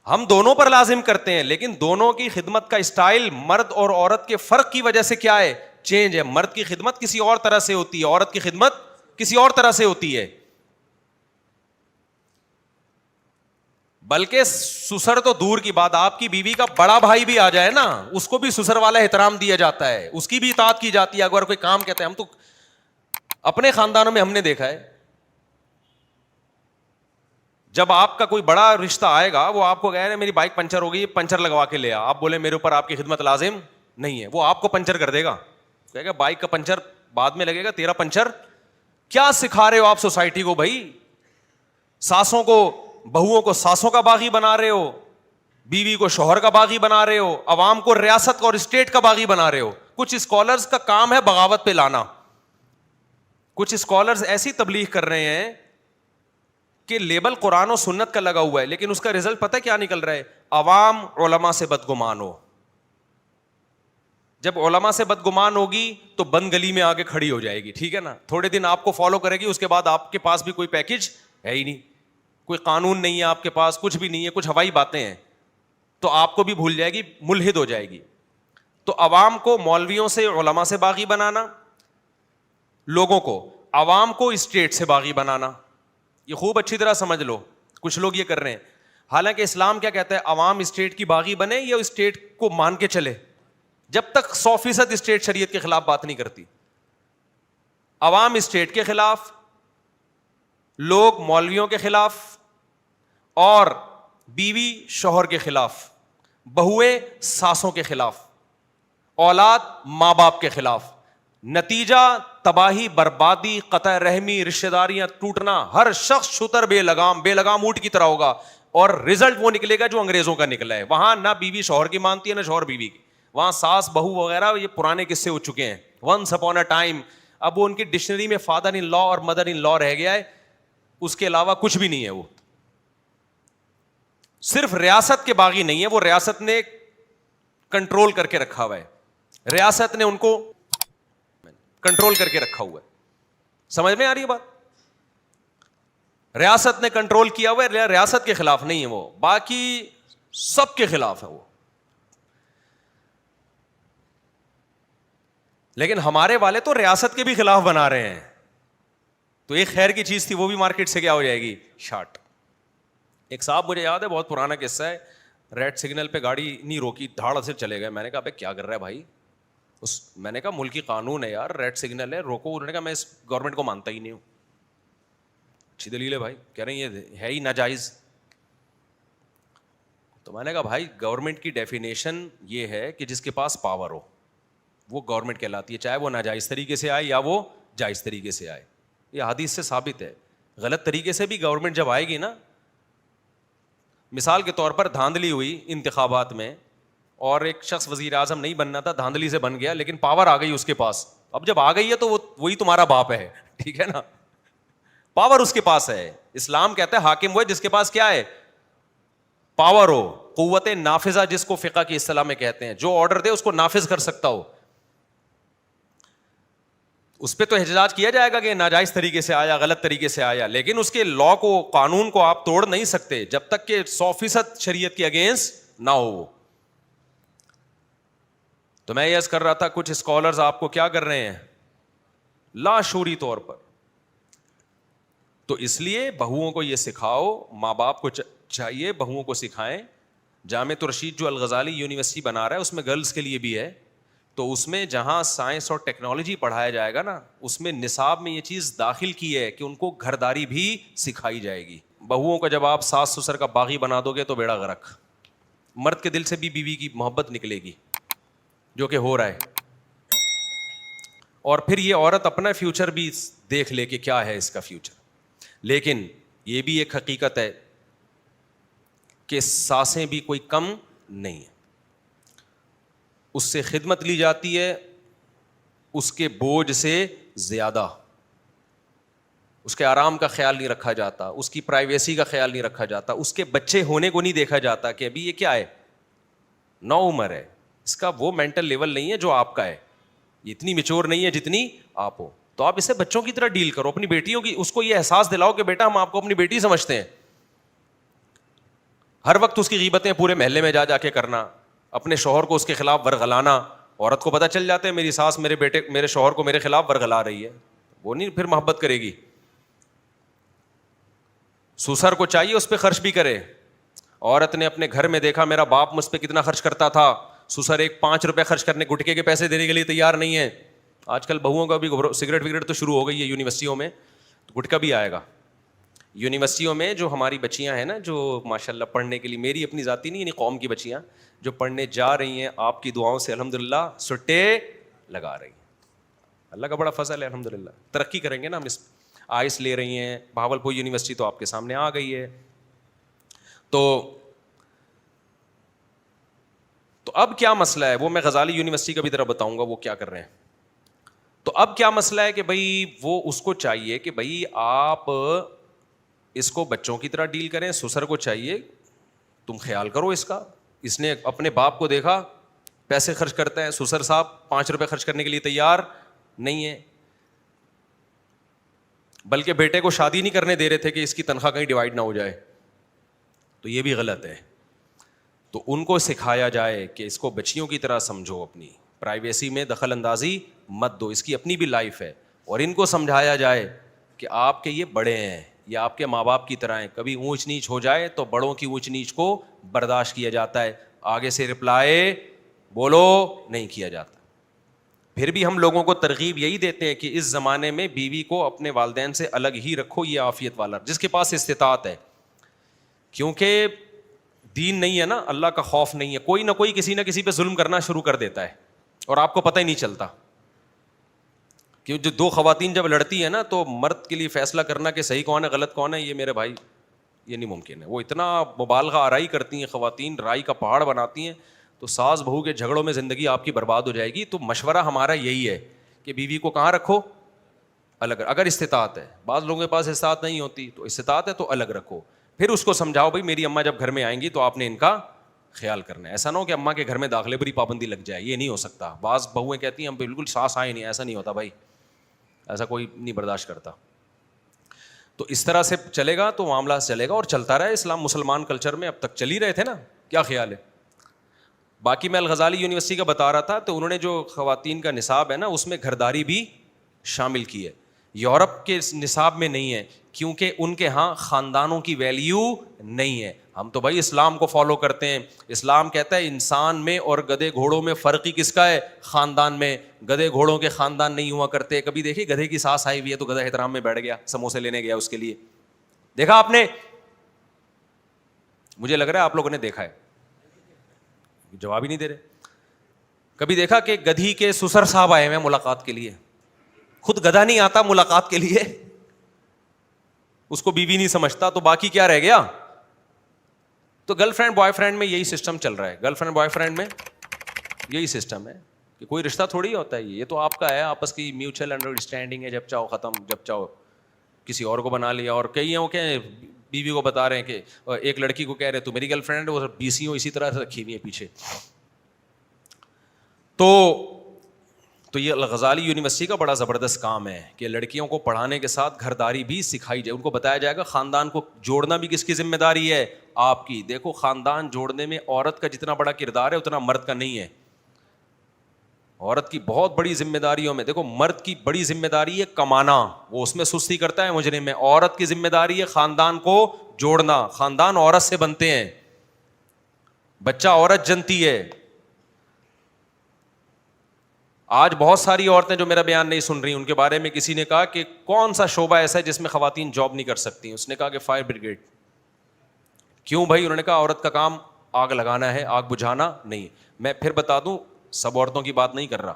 [SPEAKER 2] ہم دونوں پر لازم کرتے ہیں, لیکن دونوں کی خدمت کا اسٹائل مرد اور عورت کے فرق کی وجہ سے کیا ہے, چینج ہے. مرد کی خدمت کسی اور طرح سے ہوتی ہے, عورت کی خدمت کسی اور طرح سے ہوتی ہے. بلکہ سسر تو دور کی بات, آپ کی بیوی کا بڑا بھائی بھی آ جائے نا, اس کو بھی سسر والا احترام دیا جاتا ہے, اس کی بھی اطاعت کی جاتی ہے. اگر کوئی کام کہتے ہیں, ہم تو اپنے خاندانوں میں ہم نے دیکھا ہے, جب آپ کا کوئی بڑا رشتہ آئے گا وہ آپ کو کہے میری بائک پنچر ہو گئی, پنچر لگوا کے لے آ, آپ بولے میرے اوپر آپ کی خدمت لازم نہیں ہے, وہ آپ کو پنچر کر دے گا, کہے گا بائک کا پنچر بعد میں لگے گا, تیرا پنچر. کیا سکھا رہے ہو آپ سوسائٹی کو بھائی؟ ساسوں کو, بہوؤں کو ساسوں کا باغی بنا رہے ہو, بیوی کو شوہر کا باغی بنا رہے ہو, عوام کو ریاست کا اور اسٹیٹ کا باغی بنا رہے ہو. کچھ اسکالرز کا کام ہے بغاوت پہ لانا, کچھ اسکالرز ایسی تبلیغ کر رہے ہیں کہ لیبل قرآن و سنت کا لگا ہوا ہے, لیکن اس کا رزلٹ پتہ کیا نکل رہا ہے, عوام علماء سے بدگمان ہو. جب علماء سے بدگمان ہوگی تو بند گلی میں آگے کھڑی ہو جائے گی, ٹھیک ہے نا, تھوڑے دن آپ کو فالو کرے گی, اس کے بعد آپ کے پاس بھی کوئی پیکج ہے ہی نہیں, کوئی قانون نہیں ہے آپ کے پاس, کچھ بھی نہیں ہے, کچھ ہوائی باتیں ہیں, تو آپ کو بھی بھول جائے گی, ملحد ہو جائے گی. تو عوام کو مولویوں سے, علماء سے باغی بنانا, لوگوں کو, عوام کو اسٹیٹ سے باغی بنانا, یہ خوب اچھی طرح سمجھ لو. کچھ لوگ یہ کر رہے ہیں, حالانکہ اسلام کیا کہتا ہے, عوام اسٹیٹ کی باغی بنے یا اسٹیٹ کو مان کے چلے, جب تک 100% اسٹیٹ شریعت کے خلاف بات نہیں کرتی. عوام اسٹیٹ کے خلاف, لوگ مولویوں کے خلاف, اور بیوی شوہر کے خلاف, بہویں ساسوں کے خلاف, اولاد ماں باپ کے خلاف. نتیجہ تباہی, بربادی, قطع رحمی, رشتہ داریاں ٹوٹنا. ہر شخص شتر بے لگام اونٹ کی طرح ہوگا, اور رزلٹ وہ نکلے گا جو انگریزوں کا نکلا ہے. وہاں نہ بیوی شوہر کی مانتی ہے نہ شوہر بیوی کی, وہاں ساس بہو وغیرہ یہ پرانے قصے ہو چکے ہیں, ونس اپون اے ٹائم. اب وہ ان کی ڈکشنری میں فادر ان لا اور مدر ان لا رہ گیا ہے, اس کے علاوہ کچھ بھی نہیں ہے. وہ صرف ریاست کے باغی نہیں ہے, وہ ریاست نے کنٹرول کر کے رکھا ہوا ہے, ریاست نے ان کو کنٹرول کر کے رکھا ہوا ہے. سمجھ میں آ رہی ہے بات؟ ریاست نے کنٹرول کیا ہوا ہے, ریاست کے خلاف نہیں ہے وہ, باقی سب کے خلاف ہے وہ. لیکن ہمارے والے تو ریاست کے بھی خلاف بنا رہے ہیں, تو ایک خیر کی چیز تھی وہ بھی مارکیٹ سے کیا ہو جائے گی, شارٹ. ایک صاحب, مجھے یاد ہے, بہت پرانا قصہ ہے, ریڈ سگنل پہ گاڑی نہیں روکی, دھاڑ سے چلے گئے. میں نے کہا بھائی کیا کر رہا ہے بھائی, میں نے کہا ملکی قانون ہے یار, ریڈ سگنل ہے, روکو. انہوں نے کہا میں اس گورنمنٹ کو مانتا ہی نہیں ہوں. اچھی دلیل ہے بھائی, کہہ رہے ہیں یہ ہے ہی ناجائز. تو میں نے کہا بھائی گورنمنٹ کی ڈیفینیشن یہ ہے کہ جس کے پاس پاور ہو وہ گورنمنٹ کہلاتی ہے, چاہے وہ ناجائز طریقے سے آئے یا وہ جائز طریقے سے آئے. یہ حدیث سے ثابت ہے. غلط طریقے سے بھی گورنمنٹ جب آئے گی نا, مثال کے طور پر دھاندلی ہوئی انتخابات میں اور ایک شخص وزیر اعظم نہیں بننا تھا, دھاندلی سے بن گیا, لیکن پاور آ گئی اس کے پاس. اب جب آ گئی ہے تو وہی تمہارا باپ ہے, ٹھیک ہے نا, پاور اس کے پاس ہے. اسلام کہتا ہے حاکم وہ ہے جس کے پاس کیا ہے, پاور ہو, قوت نافذہ جس کو فقہ کی اصطلاح میں کہتے ہیں, جو آرڈر دے اس کو نافذ کر سکتا ہو. اس پہ تو احتجاج کیا جائے گا کہ ناجائز طریقے سے آیا, غلط طریقے سے آیا, لیکن اس کے لا کو, قانون کو آپ توڑ نہیں سکتے جب تک کہ 100% شریعت کے اگینسٹ نہ ہو. تو میں یہ عرض کر رہا تھا, کچھ اسکالرز آپ کو کیا کر رہے ہیں, لاشعوری طور پر. تو اس لیے بہوؤں کو یہ سکھاؤ, ماں باپ کو چاہیے بہوؤں کو سکھائیں. جامعہ الرشید جو الغزالی یونیورسٹی بنا رہا ہے اس میں گرلز کے لیے بھی ہے, تو اس میں جہاں سائنس اور ٹیکنالوجی پڑھایا جائے گا نا, اس میں نصاب میں یہ چیز داخل کی ہے کہ ان کو گھرداری بھی سکھائی جائے گی. بہوؤں کو جب آپ ساس سسر کا باغی بنا دو گے تو بیڑا غرق. مرد کے دل سے بھی بیوی کی محبت نکلے گی, جو کہ ہو رہا ہے. اور پھر یہ عورت اپنا فیوچر بھی دیکھ لے کہ کیا ہے اس کا فیوچر. لیکن یہ بھی ایک حقیقت ہے کہ ساسیں بھی کوئی کم نہیں ہے, اس سے خدمت لی جاتی ہے اس کے بوجھ سے زیادہ. اس کے آرام کا خیال نہیں رکھا جاتا, اس کی پرائیویسی کا خیال نہیں رکھا جاتا, اس کے بچے ہونے کو نہیں دیکھا جاتا کہ ابھی یہ کیا ہے, نو عمر ہے, اس کا وہ مینٹل لیول نہیں ہے جو آپ کا ہے, یہ اتنی میچور نہیں ہے جتنی آپ ہو. تو آپ اسے بچوں کی طرح ڈیل کرو, اپنی بیٹیوں کی, اس کو یہ احساس دلاؤ کہ بیٹا ہم آپ کو اپنی بیٹی سمجھتے ہیں. ہر وقت اس کی غیبتیں پورے محلے میں جا کے کرنا, اپنے شوہر کو اس کے خلاف ورغلانا. عورت کو پتہ چل جاتا ہے میری ساس میرے شوہر کو میرے خلاف ورغلا رہی ہے, وہ نہیں پھر محبت کرے گی. سسر کو چاہیے اس پہ خرچ بھی کرے. عورت نے اپنے گھر میں دیکھا میرا باپ مجھ پہ کتنا خرچ کرتا تھا, سسر ایک 5 روپے خرچ کرنے, گٹکے کے پیسے دینے کے لیے تیار نہیں ہے. آج کل بہوؤں کا بھی سگریٹ وگریٹ تو شروع ہو گئی ہے یونیورسٹیوں میں, تو گٹکا بھی آئے گا یونیورسٹیوں میں. جو ہماری بچیاں ہیں نا جو ماشاء اللہ پڑھنے کے لیے, میری اپنی ذاتی نہیں, یعنی قوم کی بچیاں جو پڑھنے جا رہی ہیں, آپ کی دعاؤں سے الحمدللہ سٹے لگا رہی ہیں. اللہ کا بڑا فضل ہے الحمدللہ. ترقی کریں گے نا ہم, اس آئس لے رہی ہیں, بھاولپور یونیورسٹی تو آپ کے سامنے آ گئی ہے. تو اب کیا مسئلہ ہے, وہ میں غزالی یونیورسٹی کا بھی طرح بتاؤں گا وہ کیا کر رہے ہیں. تو اب کیا مسئلہ ہے کہ بھائی وہ اس کو چاہیے کہ بھائی آپ اس کو بچوں کی طرح ڈیل کریں, سسر کو چاہیے تم خیال کرو اس کا. اس نے اپنے باپ کو دیکھا پیسے خرچ کرتا ہے, سسر صاحب 5 روپے خرچ کرنے کے لیے تیار نہیں ہے, بلکہ بیٹے کو شادی نہیں کرنے دے رہے تھے کہ اس کی تنخواہ کہیں ڈیوائڈ نہ ہو جائے. تو یہ بھی غلط ہے. تو ان کو سکھایا جائے کہ اس کو بچیوں کی طرح سمجھو, اپنی پرائیویسی میں دخل اندازی مت دو, اس کی اپنی بھی لائف ہے. اور ان کو سمجھایا جائے کہ آپ کے یہ بڑے ہیں, یہ آپ کے ماں باپ کی طرح ہیں, کبھی اونچ نیچ ہو جائے تو بڑوں کی اونچ نیچ کو برداشت کیا جاتا ہے, آگے سے رپلائی بولو نہیں کیا جاتا. پھر بھی ہم لوگوں کو ترغیب یہی دیتے ہیں کہ اس زمانے میں بیوی کو اپنے والدین سے الگ ہی رکھو, یہ عافیت والا جس کے پاس استطاعت ہے. کیونکہ دین نہیں ہے نا, اللہ کا خوف نہیں ہے, کوئی نہ کوئی کسی نہ کسی پہ ظلم کرنا شروع کر دیتا ہے اور آپ کو پتہ ہی نہیں چلتا. کہ جو 2 خواتین جب لڑتی ہیں نا تو مرد کے لیے فیصلہ کرنا کہ صحیح کون ہے غلط کون ہے, یہ میرے بھائی یہ نہیں ممکن ہے. وہ اتنا مبالغہ آرائی کرتی ہیں خواتین, رائی کا پہاڑ بناتی ہیں, تو ساس بہو کے جھگڑوں میں زندگی آپ کی برباد ہو جائے گی. تو مشورہ ہمارا یہی ہے کہ بیوی کو کہاں رکھو, الگ, اگر استطاعت ہے. بعض لوگوں کے پاس استطاعت نہیں ہوتی, تو استطاعت ہے تو الگ رکھو. پھر اس کو سمجھاؤ بھائی میری اماں جب گھر میں آئیں گی تو آپ نے ان کا خیال کرنا ہے. ایسا نہ ہو کہ اماں کے گھر میں داخلے پر ہی پابندی لگ جائے, یہ نہیں ہو سکتا. بعض بہویں کہتی ہیں ہم بالکل ساس آئے نہیں, ایسا نہیں ہوتا بھائی, ایسا کوئی نہیں برداشت کرتا. تو اس طرح سے چلے گا تو معاملہ چلے گا, اور چلتا رہا. اسلام مسلمان کلچر میں اب تک چل ہی رہے تھے نا, کیا خیال ہے. باقی میں الغزالی یونیورسٹی کا بتا رہا تھا, تو انہوں نے جو خواتین کا نصاب ہے نا اس میں گھرداری بھی شامل کی ہے. یورپ کے نصاب میں نہیں ہے, کیونکہ ان کے ہاں خاندانوں کی ویلیو نہیں ہے. ہم تو بھائی اسلام کو فالو کرتے ہیں. اسلام کہتا ہے انسان میں اور گدھے گھوڑوں میں فرق ہی کس کا ہے, خاندان میں. گدھے گھوڑوں کے خاندان نہیں ہوا کرتے. کبھی دیکھیے گدھے کی ساس آئی ہوئی ہے تو گدھا احترام میں بیٹھ گیا, سموسے لینے گیا اس کے لیے, دیکھا آپ نے؟ مجھے لگ رہا ہے آپ لوگوں نے دیکھا ہے, جواب ہی نہیں دے رہے. کبھی دیکھا کہ گدھی کے سسر صاحب آئے ہیں ملاقات کے لیے, خود گدھا نہیں آتا ملاقات کے لیے, اس کو بیوی نہیں سمجھتا تو باقی کیا رہ گیا. تو گرل فرینڈ بوائے فرینڈ میں یہی سسٹم چل رہا ہے. گرل فرینڈ بوائے فرینڈ میں یہی سسٹم ہے کہ کوئی رشتہ تھوڑی ہوتا ہے, یہ تو آپ کا ہے آپس کی میوچل انڈرسٹینڈنگ ہے, جب چاہو ختم, جب چاہو کسی اور کو بنا لیا. اور کئی ہیں وہ کیا بیوی کو بتا رہے ہیں کہ ایک لڑکی کو کہہ رہے تو میری گرل فرینڈ ہے, وہ 20 اسی طرح سے رکھی ہوئی ہے پیچھے. تو یہ الغزالی یونیورسٹی کا بڑا زبردست کام ہے کہ لڑکیوں کو پڑھانے کے ساتھ گھرداری بھی سکھائی جائے, ان کو بتایا جائے گا خاندان کو جوڑنا بھی کس کی ذمہ داری ہے, آپ کی. دیکھو خاندان جوڑنے میں عورت کا جتنا بڑا کردار ہے اتنا مرد کا نہیں ہے. عورت کی بہت بڑی ذمہ داریوں میں دیکھو, مرد کی بڑی ذمہ داری ہے کمانا, وہ اس میں سستی کرتا ہے مجرم میں. عورت کی ذمہ داری ہے خاندان کو جوڑنا. خاندان عورت سے بنتے ہیں, بچہ عورت جنتی ہے. آج بہت ساری عورتیں جو میرا بیان نہیں سن رہی, ان کے بارے میں کسی نے کہا کہ کون سا شعبہ ایسا ہے جس میں خواتین جاب نہیں کر سکتی. اس نے کہا کہ فائر بریگیڈ. کیوں بھائی؟ انہوں نے کہا عورت کا کام آگ لگانا ہے, آگ بجھانا نہیں. میں پھر بتا دوں, سب عورتوں کی بات نہیں کر رہا,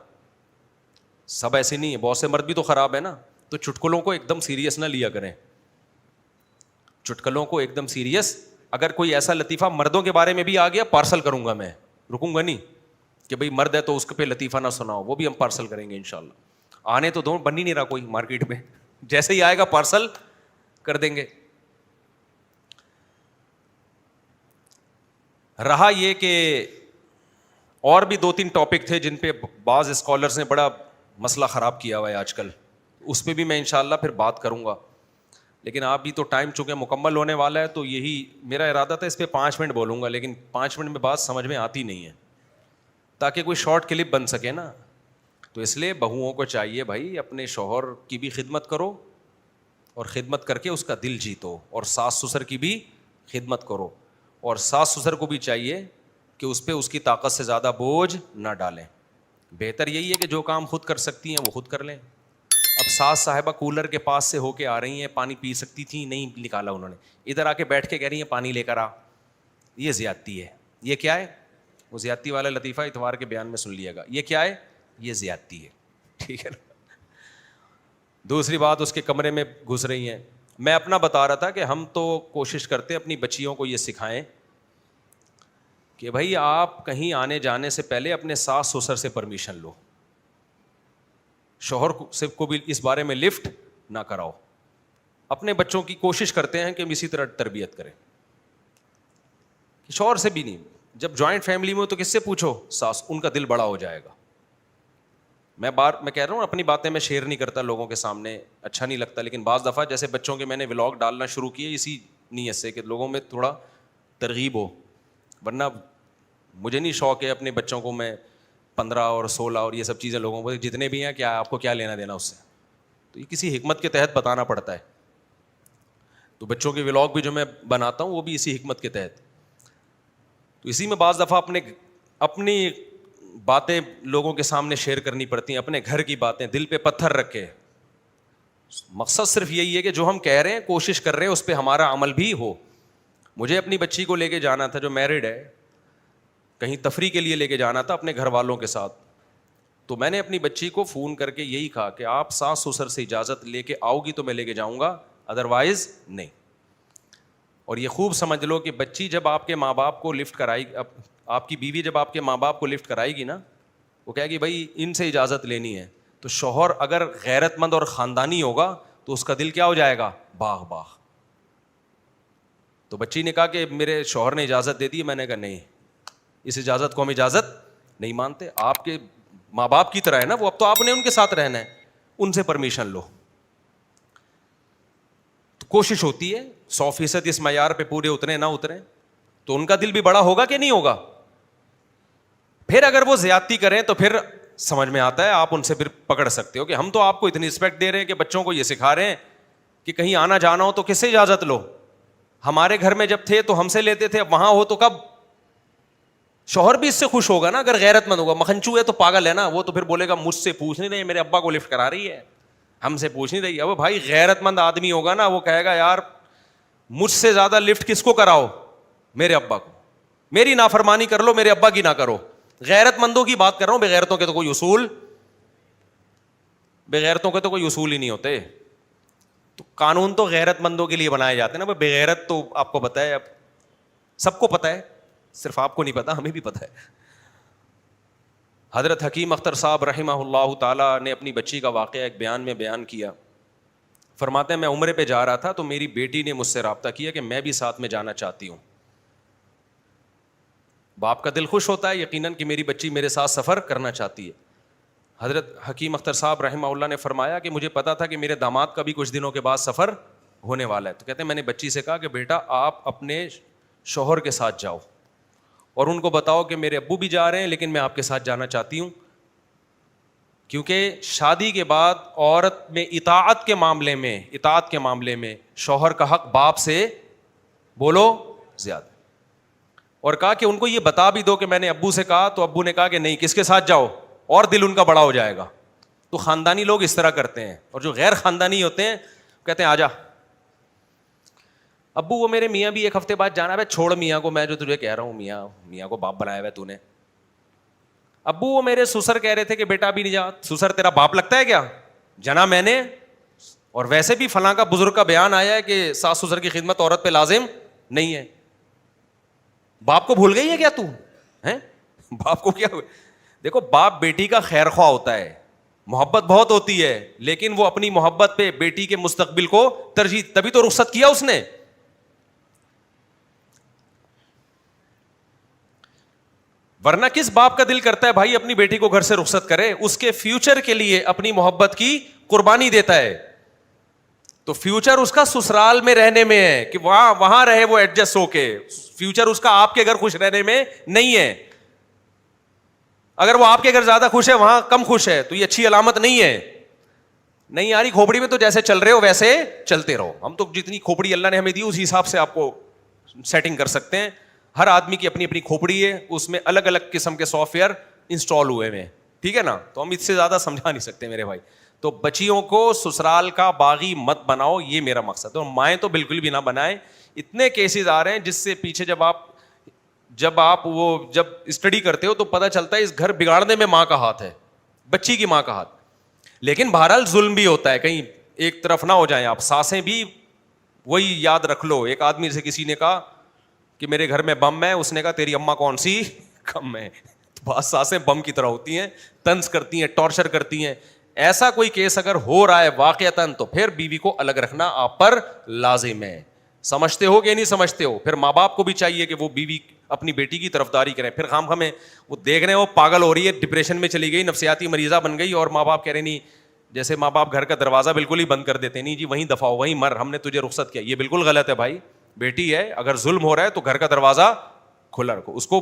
[SPEAKER 2] سب ایسے نہیں ہے, بہت سے مرد بھی تو خراب ہے نا. تو چٹکلوں کو ایک دم سیریس نہ لیا کریں, چٹکلوں کو ایک دم سیریس. اگر کوئی ایسا لطیفہ مردوں کے بارے میں بھی آ گیا, پارسل کروں گا میں, رکوں گا نہیں کہ بھئی مرد ہے تو اس پہ لطیفہ نہ سناؤ, وہ بھی ہم پارسل کریں گے انشاءاللہ. آنے تو دو, بن ہی نہیں رہا کوئی مارکیٹ میں, جیسے ہی آئے گا پارسل کر دیں گے. رہا یہ کہ اور بھی 2-3 ٹاپک تھے جن پہ بعض اسکالرز نے بڑا مسئلہ خراب کیا ہوا ہے آج کل, اس پہ بھی میں انشاءاللہ پھر بات کروں گا. لیکن آپ بھی تو ٹائم چونکہ مکمل ہونے والا ہے, تو یہی میرا ارادہ تھا اس پہ 5 منٹ بولوں گا, لیکن 5 منٹ میں بات سمجھ میں آتی نہیں ہے, تاکہ کوئی شارٹ کلپ بن سکے نا. تو اس لیے بہوؤں کو چاہیے بھائی اپنے شوہر کی بھی خدمت کرو, اور خدمت کر کے اس کا دل جیتو, اور ساس سسر کی بھی خدمت کرو, اور ساس سسر کو بھی چاہیے کہ اس پہ اس کی طاقت سے زیادہ بوجھ نہ ڈالیں. بہتر یہی ہے کہ جو کام خود کر سکتی ہیں وہ خود کر لیں. اب ساس صاحبہ کولر کے پاس سے ہو کے آ رہی ہیں, پانی پی سکتی تھی نہیں نکالا انہوں نے, ادھر آ کے بیٹھ کے کہہ رہی ہیں پانی لے کر آ. یہ زیادتی ہے. یہ کیا ہے؟ وہ زیادتی والا لطیفہ اتوار کے بیان میں سن لیے گا. یہ کیا ہے؟ یہ زیادتی ہے, ٹھیک ہے نا. دوسری بات, اس کے کمرے میں گھس رہی ہیں. میں اپنا بتا رہا تھا کہ ہم تو کوشش کرتے ہیں اپنی بچیوں کو یہ سکھائیں کہ بھائی آپ کہیں آنے جانے سے پہلے اپنے ساس سسر سے پرمیشن لو, شوہر کو بھی اس بارے میں لفٹ نہ کراؤ. اپنے بچوں کی کوشش کرتے ہیں کہ ہم اسی طرح تربیت کریں, شوہر سے بھی نہیں. جب جوائنٹ فیملی میں ہو تو کس سے پوچھو؟ ساس, ان کا دل بڑا ہو جائے گا. میں کہہ رہا ہوں اپنی باتیں میں شیئر نہیں کرتا لوگوں کے سامنے, اچھا نہیں لگتا, لیکن بعض دفعہ جیسے بچوں کے میں نے ولاگ ڈالنا شروع کیے اسی نیت سے کہ لوگوں میں تھوڑا ترغیب ہو, ورنہ مجھے نہیں شوق ہے اپنے بچوں کو میں 15 اور 16 اور یہ سب چیزیں لوگوں کو جتنے بھی ہیں کیا آپ کو کیا لینا دینا اس سے, تو یہ کسی حکمت کے تحت بتانا پڑتا ہے. تو بچوں کے ولاگ بھی جو میں بناتا ہوں وہ بھی اسی حکمت کے تحت. تو اسی میں بعض دفعہ اپنی باتیں لوگوں کے سامنے شیئر کرنی پڑتی ہیں, اپنے گھر کی باتیں, دل پہ پتھر رکھے. مقصد صرف یہی ہے کہ جو ہم کہہ رہے ہیں کوشش کر رہے ہیں اس پہ ہمارا عمل بھی ہو. مجھے اپنی بچی کو لے کے جانا تھا جو میرڈ ہے, کہیں تفریح کے لیے لے کے جانا تھا اپنے گھر والوں کے ساتھ. تو میں نے اپنی بچی کو فون کر کے یہی کہا کہ آپ ساس سسر سے اجازت لے کے آؤ گی تو میں لے کے جاؤں گا, ادروائز نہیں. اور یہ خوب سمجھ لو کہ بچی جب آپ کے ماں باپ کو لفٹ کرائے گی, آپ کی بیوی جب آپ کے ماں باپ کو لفٹ کرائے گی نا, وہ کہے گی بھائی ان سے اجازت لینی ہے. تو شوہر اگر غیرت مند اور خاندانی ہوگا تو اس کا دل کیا ہو جائے گا؟ باغ باغ. تو بچی نے کہا کہ میرے شوہر نے اجازت دے دی. میں نے کہا نہیں, اس اجازت کو ہم اجازت نہیں مانتے. آپ کے ماں باپ کی طرح ہے نا وہ, اب تو آپ نے ان کے ساتھ رہنا ہے, ان سے پرمیشن لو. تو کوشش ہوتی ہے 100% اس معیار پہ پورے اتریں نہ اتریں, تو ان کا دل بھی بڑا ہوگا کہ نہیں ہوگا. پھر اگر وہ زیادتی کریں تو پھر سمجھ میں آتا ہے, آپ ان سے پھر پکڑ سکتے ہو کہ ہم تو آپ کو اتنی رسپیکٹ دے رہے ہیں کہ بچوں کو یہ سکھا رہے ہیں کہ کہیں آنا جانا ہو تو کس سے اجازت لو. ہمارے گھر میں جب تھے تو ہم سے لیتے تھے, اب وہاں ہو تو کب؟ شوہر بھی اس سے خوش ہوگا نا اگر غیرت مند ہوگا. مکھنچو ہے تو پاگل ہے نا, وہ تو پھر بولے گا مجھ سے پوچھ نہیں رہی, میرے ابا کو لفٹ کرا رہی ہے, ہم سے پوچھ نہیں رہی. اب بھائی غیرت مند آدمی ہوگا نا, وہ کہے گا یار مجھ سے زیادہ لفٹ کس کو کراؤ؟ میرے ابا کو. میری نافرمانی کر لو, میرے ابا کی نہ کرو. غیرت مندوں کی بات کر رہا ہوں, بغیرتوں کے تو کوئی اصول ہی نہیں ہوتے. تو قانون تو غیرت مندوں کے لیے بنائے جاتے ہیں نا, بغیرت تو آپ کو پتہ ہے, اب سب کو پتہ ہے, صرف آپ کو نہیں پتا, ہمیں بھی پتہ ہے. حضرت حکیم اختر صاحب رحمہ اللہ تعالیٰ نے اپنی بچی کا واقعہ ایک بیان میں بیان کیا. فرماتے ہیں میں عمرے پہ جا رہا تھا تو میری بیٹی نے مجھ سے رابطہ کیا کہ میں بھی ساتھ میں جانا چاہتی ہوں. باپ کا دل خوش ہوتا ہے یقیناً کہ میری بچی میرے ساتھ سفر کرنا چاہتی ہے. حضرت حکیم اختر صاحب رحمہ اللہ نے فرمایا کہ مجھے پتا تھا کہ میرے داماد کا بھی کچھ دنوں کے بعد سفر ہونے والا ہے. تو کہتے ہیں میں نے بچی سے کہا کہ بیٹا آپ اپنے شوہر کے ساتھ جاؤ اور ان کو بتاؤ کہ میرے ابو بھی جا رہے ہیں لیکن میں آپ کے ساتھ جانا چاہتی ہوں, کیونکہ شادی کے بعد عورت میں اطاعت کے معاملے میں شوہر کا حق باپ سے بولو زیادہ. اور کہا کہ ان کو یہ بتا بھی دو کہ میں نے ابو سے کہا, تو ابو نے کہا کہ نہیں, کس کے ساتھ جاؤ, اور دل ان کا بڑا ہو جائے گا. تو خاندانی لوگ اس طرح کرتے ہیں, اور جو غیر خاندانی ہوتے ہیں کہتے ہیں آجا ابو, وہ میرے میاں بھی ایک ہفتے بعد جانا ہے, چھوڑ میاں کو, میں جو تجھے کہہ رہا ہوں, میاں کو باپ بنایا ہوا ہے تو نے. ابو وہ میرے سسر کہہ رہے تھے کہ بیٹا بھی نہیں جا. سسر تیرا باپ لگتا ہے کیا, جنا میں نے, اور ویسے بھی فلاں کا بزرگ کا بیان آیا ہے کہ ساس سسر کی خدمت عورت پہ لازم نہیں ہے. باپ کو بھول گئی ہے کیا تو ہیں, باپ کو کیا. دیکھو باپ بیٹی کا خیر خواہ ہوتا ہے, محبت بہت ہوتی ہے, لیکن وہ اپنی محبت پہ بیٹی کے مستقبل کو ترجیح, تبھی تو رخصت کیا اس نے. ورنہ کس باپ کا دل کرتا ہے بھائی اپنی بیٹی کو گھر سے رخصت کرے, اس کے فیوچر کے لیے اپنی محبت کی قربانی دیتا ہے. تو فیوچر اس کا سسرال میں رہنے میں ہے کہ وہاں رہے وہ ایڈجسٹ ہو کے, فیوچر اس کا آپ کے گھر خوش رہنے میں نہیں ہے. اگر وہ آپ کے گھر زیادہ خوش ہے وہاں کم خوش ہے تو یہ اچھی علامت نہیں ہے. نہیں یاری کھوپڑی میں تو جیسے چل رہے ہو ویسے چلتے رہو, ہم تو جتنی کھوپڑی اللہ نے ہمیں دی اس حساب سے آپ کو سیٹنگ کر سکتے ہیں. ہر آدمی کی اپنی اپنی کھوپڑی ہے, اس میں الگ الگ قسم کے سافٹ ویئر انسٹال ہوئے ہیں, ٹھیک ہے نا, تو ہم اس سے زیادہ سمجھا نہیں سکتے میرے بھائی. تو بچیوں کو سسرال کا باغی مت بناؤ, یہ میرا مقصد ہے. اور مائیں تو بالکل بھی نہ بنائیں. اتنے کیسز آ رہے ہیں جس سے پیچھے جب آپ اسٹڈی کرتے ہو تو پتہ چلتا ہے اس گھر بگاڑنے میں ماں کا ہاتھ ہے, بچی کی ماں کا ہاتھ. لیکن بہرحال ظلم بھی ہوتا ہے, کہیں ایک طرف نہ ہو جائیں آپ. ساسیں بھی وہی یاد رکھ لو, ایک آدمی سے کسی نے کہا کہ میرے گھر میں بم ہے, اس نے کہا تیری اماں کون سی کم ہے. بعض ساسیں بم کی طرح ہوتی ہیں, طنز کرتی ہیں, ٹارچر کرتی ہیں. ایسا کوئی کیس اگر ہو رہا ہے واقعتاً تو پھر بیوی کو الگ رکھنا آپ پر لازم ہے. سمجھتے ہو کہ نہیں سمجھتے ہو؟ پھر ماں باپ کو بھی چاہیے کہ وہ بیوی اپنی بیٹی کی طرفداری کریں. پھر خام ہمیں وہ دیکھ رہے ہیں وہ پاگل ہو رہی ہے, ڈپریشن میں چلی گئی, نفسیاتی مریضہ بن گئی, اور ماں باپ کہہ رہے نہیں, جیسے ماں باپ گھر کا دروازہ بالکل ہی بند کر دیتے, نہیں جی وہیں دفع ہو, وہیں مر, ہم نے تجھے رخصت کیا. یہ بالکل غلط ہے بھائی. بیٹی ہے, اگر ظلم ہو رہا ہے تو گھر کا دروازہ کھلا رکھو, اس کو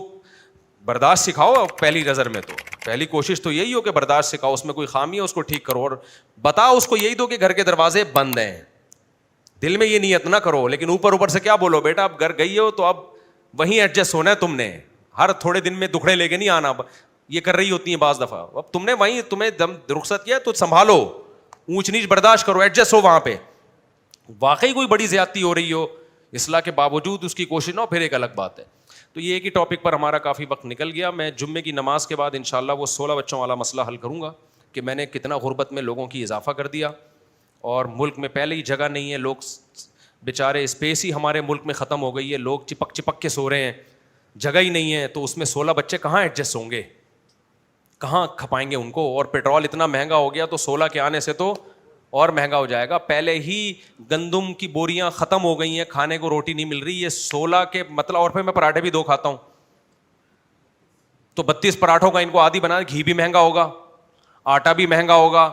[SPEAKER 2] برداشت سکھاؤ. پہلی نظر میں تو پہلی کوشش تو یہی ہو کہ برداشت سکھاؤ, اس میں کوئی خامی ہے اس کو ٹھیک کرو, اور بتاؤ اس کو یہی دو کہ گھر کے دروازے بند ہیں. دل میں یہ نیت نہ کرو, لیکن اوپر سے کیا بولو, بیٹا اب گھر گئی ہو تو اب وہیں ایڈجسٹ ہونا ہے تم نے, ہر تھوڑے دن میں دکھڑے لے کے نہیں آنا. یہ کر رہی ہوتی ہیں بعض دفعہ, اب تم نے وہیں تمہیں رخصت کیا تو سنبھالو, اونچ نیچ برداشت کرو, ایڈجسٹ ہو وہاں پہ. واقعی کوئی بڑی زیادتی ہو رہی ہو اصلاح کے باوجود اس کی کوشش نہ ہو, پھر ایک الگ بات ہے. تو یہ ایک ہی ٹاپک پر ہمارا کافی وقت نکل گیا. میں جمعے کی نماز کے بعد انشاءاللہ وہ 16 بچوں والا مسئلہ حل کروں گا کہ میں نے کتنا غربت میں لوگوں کی اضافہ کر دیا, اور ملک میں پہلے ہی جگہ نہیں ہے, لوگ بیچارے اسپیس ہی ہمارے ملک میں ختم ہو گئی ہے, لوگ چپک کے سو رہے ہیں, جگہ ہی نہیں ہے. تو اس میں 16 بچے کہاں ایڈجسٹ ہوں گے, کہاں کھپائیں گے ان کو, اور پیٹرول اتنا مہنگا ہو گیا تو 16 کے آنے سے تو اور مہنگا ہو جائے گا. پہلے ہی گندم کی بوریاں ختم ہو گئی ہیں, کھانے کو روٹی نہیں مل رہی, یہ 16 کے مطلب. اور پھر میں پراٹھے بھی 2 کھاتا ہوں تو 32 پراٹھوں کا ان کو عادی بنا, گھی بھی مہنگا ہوگا, آٹا بھی مہنگا ہوگا,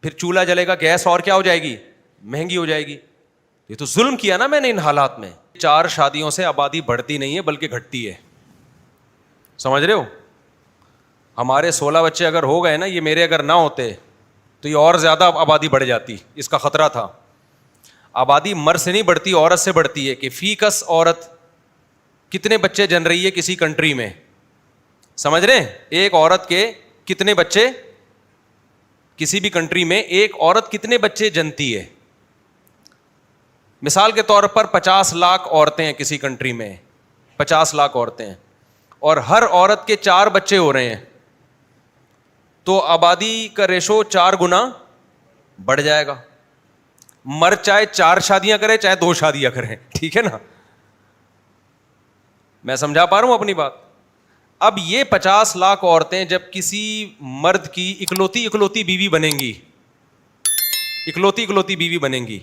[SPEAKER 2] پھر چولہا جلے گا, گیس اور کیا ہو جائے گی, مہنگی ہو جائے گی. یہ تو ظلم کیا نا میں نے ان حالات میں. 4 شادیوں سے آبادی بڑھتی نہیں ہے بلکہ گھٹتی ہے, سمجھ رہے ہو. ہمارے 16 بچے اگر ہو گئے نا, یہ میرے اگر نہ ہوتے تو یہ اور زیادہ آبادی بڑھ جاتی, اس کا خطرہ تھا. آبادی مرد سے نہیں بڑھتی, عورت سے بڑھتی ہے, کہ فی کس عورت کتنے بچے جن رہی ہے کسی کنٹری میں, سمجھ رہے ہیں. ایک عورت کے کتنے بچے, کسی بھی کنٹری میں ایک عورت کتنے بچے جنتی ہے. مثال کے طور پر 50 لاکھ عورتیں ہیں کسی کنٹری میں, 50 لاکھ عورتیں ہیں, اور ہر عورت کے 4 بچے ہو رہے ہیں, تو آبادی کا ریشو 4 گنا بڑھ جائے گا. مرد چاہے 4 شادیاں کرے چاہے 2 شادیاں کریں, ٹھیک ہے نا, میں سمجھا پا رہا ہوں اپنی بات. اب یہ 50 لاکھ عورتیں جب کسی مرد کی اکلوتی بیوی بنیں گی, اکلوتی بیوی بنیں گی,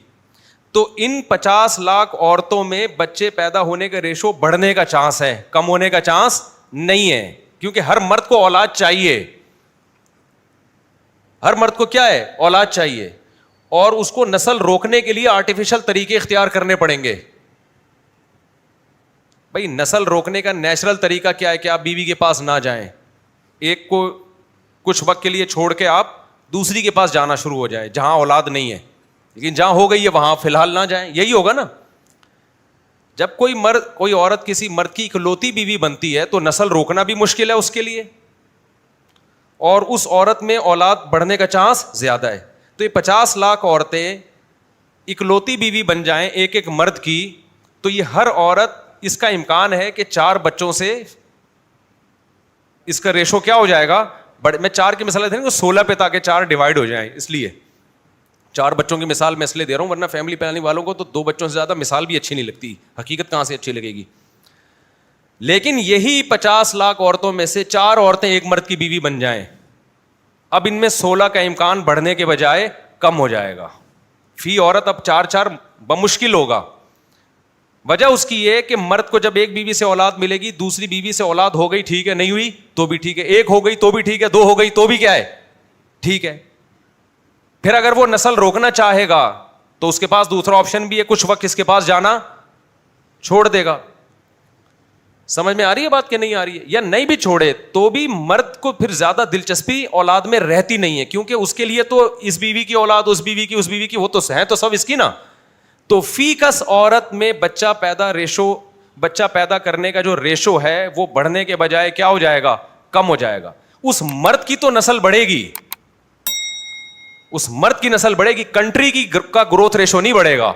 [SPEAKER 2] تو ان 50 لاکھ عورتوں میں بچے پیدا ہونے کا ریشو بڑھنے کا چانس ہے, کم ہونے کا چانس نہیں ہے, کیونکہ ہر مرد کو اولاد چاہیے, ہر مرد کو کیا ہے, اولاد چاہیے, اور اس کو نسل روکنے کے لیے آرٹیفیشل طریقے اختیار کرنے پڑیں گے. بھائی نسل روکنے کا نیچرل طریقہ کیا ہے کہ آپ بیوی کے پاس نہ جائیں, ایک کو کچھ وقت کے لیے چھوڑ کے آپ دوسری کے پاس جانا شروع ہو جائیں جہاں اولاد نہیں ہے, لیکن جہاں ہو گئی ہے وہاں فی الحال نہ جائیں, یہی ہوگا نا. جب کوئی عورت کسی مرد کی اکلوتی بیوی بنتی ہے تو نسل روکنا بھی مشکل ہے اس کے لیے, اور اس عورت میں اولاد بڑھنے کا چانس زیادہ ہے. تو یہ 50 لاکھ عورتیں اکلوتی بیوی بن جائیں ایک ایک مرد کی, تو یہ ہر عورت اس کا امکان ہے کہ 4 بچوں سے اس کا ریشو کیا ہو جائے گا, میں 4 کی مثال دے رہا ہوں 16 پہ, تاکہ 4 ڈیوائڈ ہو جائیں, اس لیے 4 بچوں کی مثال میں اس لیے دے رہا ہوں, ورنہ فیملی پلاننگ والوں کو تو 2 بچوں سے زیادہ مثال بھی اچھی نہیں لگتی, حقیقت کہاں سے اچھی لگے گی. لیکن یہی 50 لاکھ عورتوں میں سے 4 عورتیں ایک مرد کی بیوی بن جائیں, اب ان میں 16 کا امکان بڑھنے کے بجائے کم ہو جائے گا. فی عورت اب 4 بمشکل ہوگا. وجہ اس کی یہ کہ مرد کو جب ایک بیوی سے اولاد ملے گی, دوسری بیوی سے اولاد ہو گئی ٹھیک ہے, نہیں ہوئی تو بھی ٹھیک ہے, 1 ہو گئی تو بھی ٹھیک ہے, 2 ہو گئی تو بھی کیا ہے, ٹھیک ہے. پھر اگر وہ نسل روکنا چاہے گا تو اس کے پاس دوسرا آپشن بھی ہے, کچھ وقت اس کے پاس جانا چھوڑ دے گا. سمجھ میں آ رہی ہے بات کہ نہیں آ رہی ہے؟ یا نہیں بھی چھوڑے تو بھی مرد کو پھر زیادہ دلچسپی اولاد میں رہتی نہیں ہے, کیونکہ اس کے لیے تو اس بیوی کی اولاد, اس بیوی کی, وہ تو ہے تو سب اس کی نا. تو فی کس عورت میں بچہ پیدا کرنے کا جو ریشو ہے وہ بڑھنے کے بجائے کیا ہو جائے گا, کم ہو جائے گا. اس مرد کی تو نسل بڑھے گی, اس مرد کی نسل بڑھے گی, کنٹری کی کا گروتھ ریشو نہیں بڑھے گا.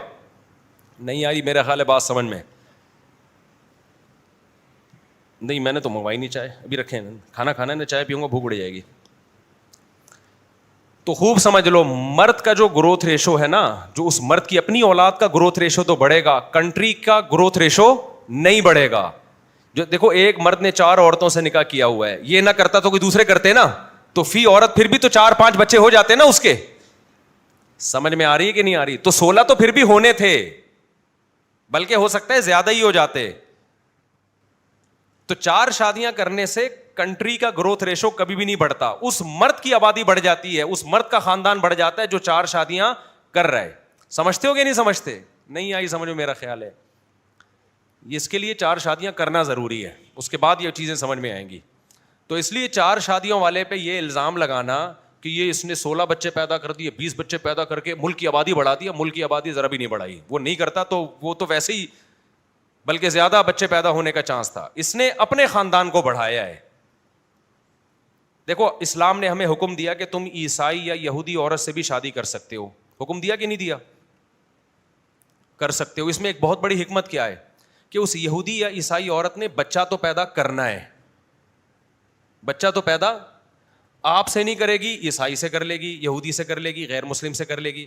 [SPEAKER 2] نہیں آئی میرا خیال ہے بات سمجھ میں؟ نہیں, میں نے تو منگوائی نہیں چائے, ابھی رکھے ہیں, کھانا کھانا ہے نا, چائے پیوں گا بھوک اڑ جائے گی. تو خوب سمجھ لو, مرد کا جو گروتھ ریشو ہے نا, جو اس مرد کی اپنی اولاد کا گروتھ ریشو تو بڑھے گا, کنٹری کا گروتھ ریشو نہیں بڑھے گا. جو دیکھو ایک مرد نے 4 عورتوں سے نکاح کیا ہوا ہے, یہ نہ کرتا تو کوئی دوسرے کرتے نا, تو فی عورت پھر بھی تو 4-5 بچے ہو جاتے نا اس کے. سمجھ میں آ رہی ہے کہ نہیں آ رہی؟ تو 16 تو پھر بھی ہونے تھے, بلکہ ہو سکتا ہے زیادہ ہی ہو جاتے. تو 4 شادیاں کرنے سے کنٹری کا گروتھ ریشو کبھی بھی نہیں بڑھتا, اس مرد کی آبادی بڑھ جاتی ہے, اس مرد کا خاندان بڑھ جاتا ہے جو 4 شادیاں کر رہا ہے. سمجھتے ہو کہ نہیں سمجھتے؟ نہیں آئی سمجھ میں میرا خیال ہے. اس کے لیے 4 شادیاں کرنا ضروری ہے, اس کے بعد یہ چیزیں سمجھ میں آئیں گی. تو اس لیے 4 شادیوں والے پہ یہ الزام لگانا کہ یہ اس نے 16 بچے پیدا کر دیے, 20 بچے پیدا کر کے ملک کی آبادی بڑھا دیا, ملک کی آبادی ذرا بھی نہیں بڑھائی. وہ نہیں کرتا تو وہ تو ویسے ہی بلکہ زیادہ بچے پیدا ہونے کا چانس تھا. اس نے اپنے خاندان کو بڑھایا ہے. دیکھو اسلام نے ہمیں حکم دیا کہ تم عیسائی یا یہودی عورت سے بھی شادی کر سکتے ہو. حکم دیا کہ نہیں دیا؟ کر سکتے ہو. اس میں ایک بہت بڑی حکمت کیا ہے کہ اس یہودی یا عیسائی عورت نے بچہ تو پیدا کرنا ہے, بچہ تو پیدا آپ سے نہیں کرے گی, عیسائی سے کر لے گی, یہودی سے کر لے گی, غیر مسلم سے کر لے گی,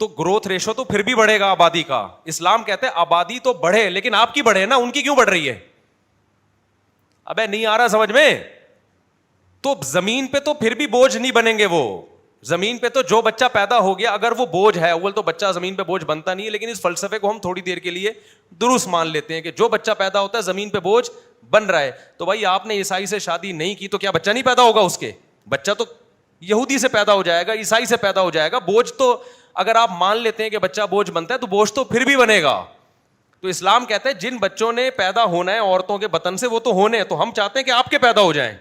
[SPEAKER 2] تو گروتھ ریشو تو پھر بھی بڑھے گا آبادی کا. اسلام کہتے ہیں آبادی تو بڑھے لیکن آپ کی بڑھے نا, ان کی کیوں بڑھ رہی ہے؟ ابے نہیں آ رہا سمجھ میں؟ تو زمین پہ تو پھر بھی بوجھ نہیں بنیں گے. وہ زمین پہ تو جو بچہ پیدا ہو گیا اگر وہ بوجھ ہے, اول تو بچہ زمین پہ بوجھ بنتا نہیں ہے, لیکن اس فلسفے کو ہم تھوڑی دیر کے لیے درست مان لیتے ہیں کہ جو بچہ پیدا ہوتا ہے زمین پہ بوجھ بن رہا ہے. تو بھائی آپ نے عیسائی سے شادی نہیں کی تو کیا بچہ نہیں پیدا ہوگا اس کے؟ بچہ تو یہودی سے پیدا ہو جائے گا, عیسائی سے پیدا ہو جائے گا. بوجھ تو اگر آپ مان لیتے ہیں کہ بچہ بوجھ بنتا ہے تو بوجھ تو پھر بھی بنے گا. تو اسلام کہتا ہے جن بچوں نے پیدا ہونا ہے عورتوں کے بطن سے وہ تو ہونے ہیں, تو ہم چاہتے ہیں کہ آپ کے پیدا ہو جائیں.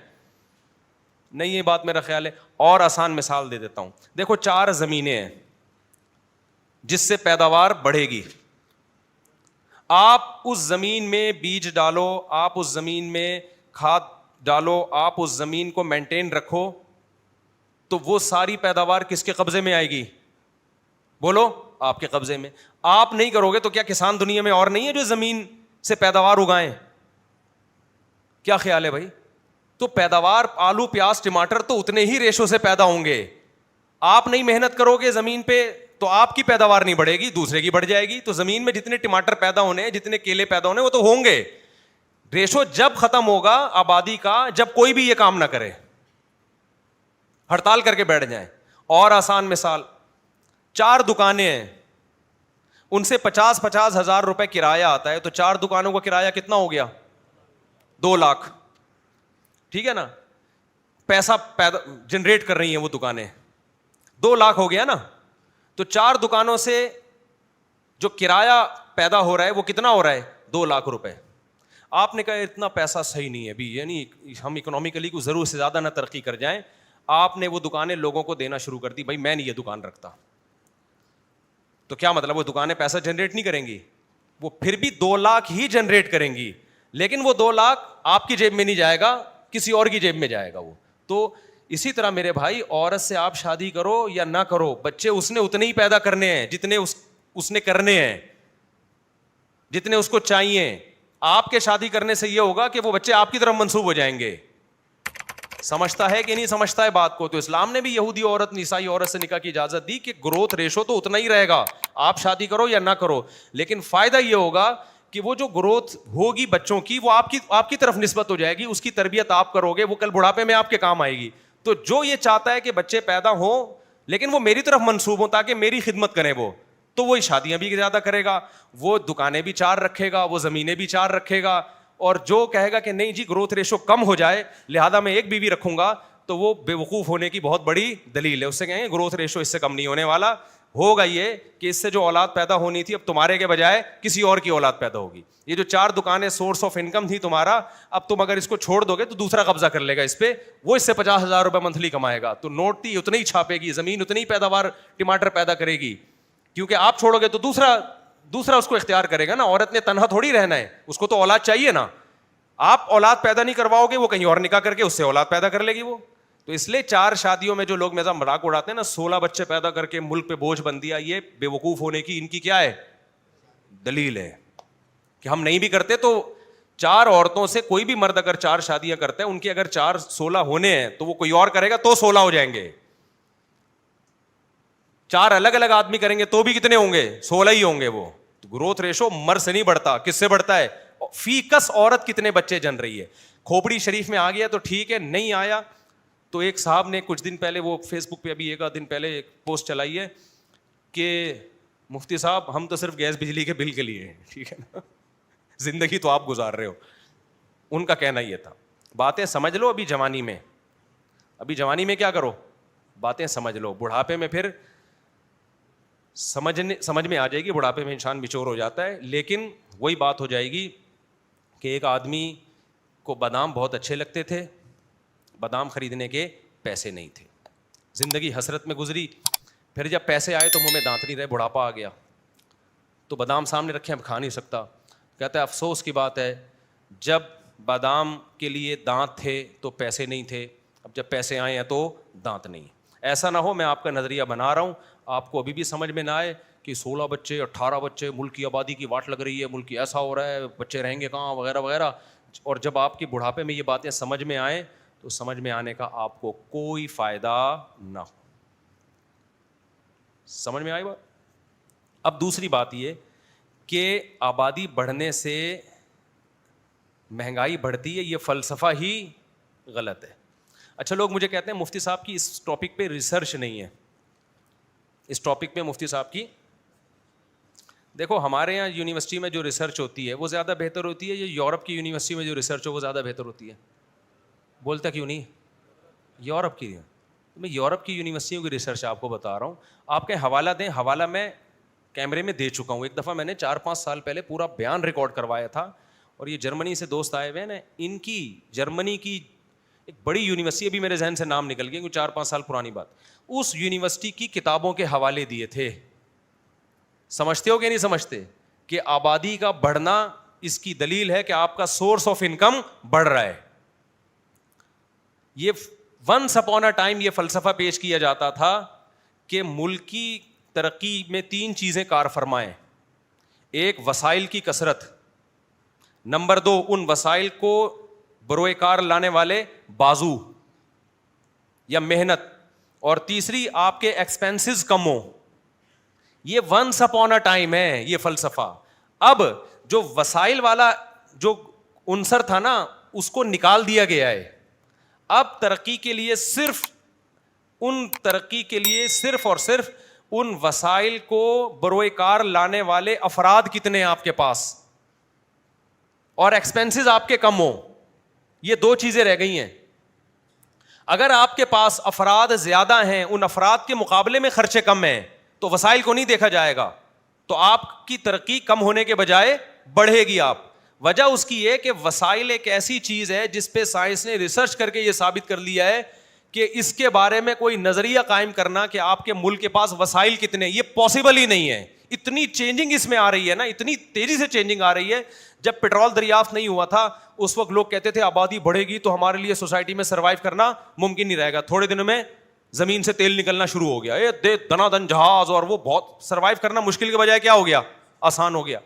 [SPEAKER 2] نہیں یہ بات میرا خیال ہے. اور آسان مثال دے دیتا ہوں. دیکھو 4 زمینیں ہیں جس سے پیداوار بڑھے گی. آپ اس زمین میں بیج ڈالو, آپ اس زمین میں کھاد ڈالو, آپ اس زمین کو مینٹین رکھو, تو وہ ساری پیداوار کس کے قبضے میں آئے گی؟ بولو, آپ کے قبضے میں. آپ نہیں کرو گے تو کیا کسان دنیا میں اور نہیں ہے جو زمین سے پیداوار اگائیں؟ کیا خیال ہے بھائی؟ تو پیداوار آلو پیاز ٹماٹر تو اتنے ہی ریشو سے پیدا ہوں گے. آپ نہیں محنت کرو گے زمین پہ تو آپ کی پیداوار نہیں بڑھے گی, دوسرے کی بڑھ جائے گی. تو زمین میں جتنے ٹماٹر پیدا ہونے, جتنے کیلے پیدا ہونے, وہ تو ہوں گے. ریشو جب ختم ہوگا آبادی کا, جب کوئی بھی یہ کام نہ کرے, ہڑتال کر کے بیٹھ جائیں. اور آسان مثال, 4 دکانیں ہیں, ان سے 50,000 ہزار روپے کرایہ آتا ہے, تو 4 دکانوں کا کرایہ کتنا ہو گیا؟ 2 لاکھ. ٹھیک ہے نا, پیسہ پیدا جنریٹ کر رہی ہیں وہ دکانیں, 2 لاکھ ہو گیا نا. تو 4 دکانوں سے جو کرایہ پیدا ہو رہا ہے وہ کتنا ہو رہا ہے؟ 2 لاکھ روپے. آپ نے کہا اتنا پیسہ صحیح نہیں ہے ابھی, یعنی ہم اکنامیکلی کو ضرور سے زیادہ نہ ترقی کر جائیں. آپ نے وہ دکانیں لوگوں کو دینا شروع کر دی, بھائی میں نہیں یہ دکان رکھتا. تو کیا مطلب, وہ دکانیں پیسہ جنریٹ نہیں کریں گی؟ وہ پھر بھی 2 لاکھ ہی جنریٹ کریں گی, لیکن وہ 2 لاکھ آپ کی جیب میں نہیں جائے گا, کسی اور کی جیب میں جائے گا وہ. تو اسی طرح میرے بھائی, عورت سے آپ شادی کرو یا نہ کرو, بچے اس نے اتنے ہی پیدا کرنے ہیں جتنے اس نے کرنے ہیں, جتنے اس کو چاہیے. آپ کے شادی کرنے سے یہ ہوگا کہ وہ بچے آپ کی طرف منسوب ہو جائیں گے. سمجھتا ہے کہ نہیں سمجھتا ہے بات کو؟ تو اسلام نے بھی یہودی عورت, عیسائی عورت سے نکاح کی اجازت دی کہ گروتھ ریشو تو اتنا ہی رہے گا, آپ شادی کرو یا نہ کرو, لیکن فائدہ یہ ہوگا کہ وہ جو گروتھ ہوگی بچوں کی, وہ آپ کی طرف نسبت ہو جائے گی, اس کی تربیت آپ کرو گے, وہ کل بڑھاپے میں آپ کے کام آئے گی. تو جو یہ چاہتا ہے کہ بچے پیدا ہوں لیکن وہ میری طرف منسوب ہوں تاکہ میری خدمت کریں وہ, تو وہی شادیاں بھی زیادہ کرے گا, وہ دکانیں بھی 4 رکھے گا, وہ زمینیں بھی 4 رکھے گا. اور جو کہے گا کہ نہیں جی گروتھ ریشو کم ہو جائے لہذا میں 1 بیوی رکھوں گا, تو وہ بے وقوف ہونے کی بہت بڑی دلیل ہے. اس سے کہیں گے گروتھ ریشو اس سے کم نہیں ہونے والا, ہوگا یہ کہ اس سے جو اولاد پیدا ہونی تھی اب تمہارے کے بجائے کسی اور کی اولاد پیدا ہوگی. یہ جو 4 دکانیں سورس آف انکم تھی تمہارا, اب تم اگر اس کو چھوڑ دو گے تو دوسرا قبضہ کر لے گا اس پہ, وہ اس سے 50,000 روپے منتھلی کمائے گا. تو نوٹ تھی اتنی ہی چھاپے گی, زمین اتنی ہی پیداوار ٹماٹر پیدا کرے گی, کیونکہ آپ چھوڑو گے تو دوسرا اس کو اختیار کرے گا نا. عورت نے تنہا تھوڑی رہنا ہے, اس کو تو اولاد چاہیے نا. آپ اولاد پیدا نہیں کرواؤ گے, وہ کہیں اور نکاح کر کے اس سے اولاد پیدا کر لے گی وہ. تو اس لیے 4 شادیوں میں جو لوگ میرا مذاق اڑاتے ہیں نا, 16 بچے پیدا کر کے ملک پہ بوجھ بن دیا, یہ بے وقوف ہونے کی ان کی کیا ہے دلیل ہے کہ ہم نہیں بھی کرتے. تو 4 عورتوں سے کوئی بھی مرد اگر 4 شادیاں کرتا ہے, ان کے اگر 16 ہونے ہیں تو وہ کوئی اور کرے گا تو 16 ہو جائیں گے. 4 الگ الگ آدمی کریں گے تو بھی کتنے ہوں گے؟ 16 ہی ہوں گے وہ. تو گروتھ ریشو مر سے نہیں بڑھتا, کس سے بڑھتا ہے؟ فی کس عورت کتنے بچے جن رہی ہے. کھوپڑی شریف میں آ گیا تو ٹھیک ہے, نہیں آیا تو ایک صاحب نے کچھ دن پہلے, وہ فیس بک پہ ابھی 1 دن پہلے ایک پوسٹ چلائی ہے کہ مفتی صاحب ہم تو صرف گیس بجلی کے بل کے لیے ہیں, ٹھیک ہے نا, زندگی تو آپ گزار رہے ہو. ان کا کہنا یہ تھا, باتیں سمجھ لو ابھی جوانی میں کیا کرو, باتیں سمجھ لو, بڑھاپے میں پھر سمجھ میں آ جائے گی. بڑھاپے میں انسان بچور ہو جاتا ہے, لیکن وہی بات ہو جائے گی کہ ایک آدمی کو بادام بہت اچھے لگتے تھے, بادام خریدنے کے پیسے نہیں تھے, زندگی حسرت میں گزری. پھر جب پیسے آئے تو منہ میں دانت نہیں رہے, بڑھاپا آ گیا, تو بادام سامنے رکھے اب کھا نہیں سکتا. کہتا ہے افسوس کی بات ہے, جب بادام کے لیے دانت تھے تو پیسے نہیں تھے, اب جب پیسے آئے ہیں تو دانت نہیں. ایسا نہ ہو میں آپ کا نظریہ بنا رہا ہوں, آپ کو ابھی بھی سمجھ میں نہ آئے کہ 16 بچے 18 بچے, ملک کی آبادی کی واٹ لگ رہی ہے, ملک کی ایسا ہو رہا ہے, بچے رہیں گے کہاں وغیرہ وغیرہ. اور جب آپ کے بڑھاپے میں یہ باتیں سمجھ میں آئیں تو سمجھ میں آنے کا آپ کو کوئی فائدہ نہ ہو. سمجھ میں آئی بات؟ اب دوسری بات یہ کہ آبادی بڑھنے سے مہنگائی بڑھتی ہے, یہ فلسفہ ہی غلط ہے. اچھا, لوگ مجھے کہتے ہیں مفتی صاحب کی اس ٹاپک پہ ریسرچ نہیں ہے. اس ٹاپک پہ مفتی صاحب کی, دیکھو ہمارے یہاں یونیورسٹی میں جو ریسرچ ہوتی ہے وہ زیادہ بہتر ہوتی ہے, یہ یورپ کی یونیورسٹی میں جو ریسرچ ہو وہ زیادہ بہتر ہوتی ہے. بولتا کیوں نہیں؟ یورپ کی, میں یورپ کی یونیورسٹیوں کی ریسرچ آپ کو بتا رہا ہوں. آپ کے حوالہ دیں, حوالہ میں کیمرے میں دے چکا ہوں. ایک دفعہ میں نے 4-5 سال پہلے پورا بیان ریکارڈ کروایا تھا, اور یہ جرمنی سے دوست آئے ہوئے ہیں نا, ان کی جرمنی کی ایک بڑی یونیورسٹی, ابھی میرے ذہن سے نام نکل گیا کیونکہ 4-5 سال پرانی بات, اس یونیورسٹی کی کتابوں کے حوالے دیے تھے. سمجھتے ہو کہ نہیں سمجھتے کہ آبادی کا بڑھنا اس کی دلیل ہے کہ آپ کا سورس آف انکم بڑھ رہا ہے. یہ ونس اپون اے ٹائم یہ فلسفہ پیش کیا جاتا تھا کہ ملک کی ترقی میں 3 چیزیں کار فرما ہیں. ایک وسائل کی کثرت, نمبر 2 ان وسائل کو بروئے کار لانے والے بازو یا محنت, اور تیسری آپ کے ایکسپینسز کم ہو. یہ ونس اپون اے ٹائم ہے یہ فلسفہ. اب جو وسائل والا جو عنصر تھا نا اس کو نکال دیا گیا ہے. اب ترقی کے لیے صرف اور صرف ان وسائل کو بروئے کار لانے والے افراد کتنے ہیں آپ کے پاس, اور ایکسپینسز آپ کے کم ہو. یہ دو چیزیں رہ گئی ہیں. اگر آپ کے پاس افراد زیادہ ہیں, ان افراد کے مقابلے میں خرچے کم ہیں, تو وسائل کو نہیں دیکھا جائے گا, تو آپ کی ترقی کم ہونے کے بجائے بڑھے گی. آپ وجہ اس کی یہ کہ وسائل ایک ایسی چیز ہے جس پہ سائنس نے ریسرچ کر کے یہ ثابت کر لیا ہے کہ اس کے بارے میں کوئی نظریہ قائم کرنا کہ آپ کے ملک کے پاس وسائل کتنے, یہ پاسبل ہی نہیں ہے. اتنی چینجنگ اس میں آ رہی ہے نا, اتنی تیزی سے چینجنگ آ رہی ہے. جب پیٹرول دریافت نہیں ہوا تھا اس وقت لوگ کہتے تھے آبادی بڑھے گی تو ہمارے لیے سوسائٹی میں سروائیو کرنا ممکن نہیں رہے گا. تھوڑے دنوں میں زمین سے تیل نکلنا شروع ہو گیا, دنا دن جہاز, اور وہ بہت سروائیو کرنا مشکل کے بجائے کیا ہو گیا, آسان ہو گیا.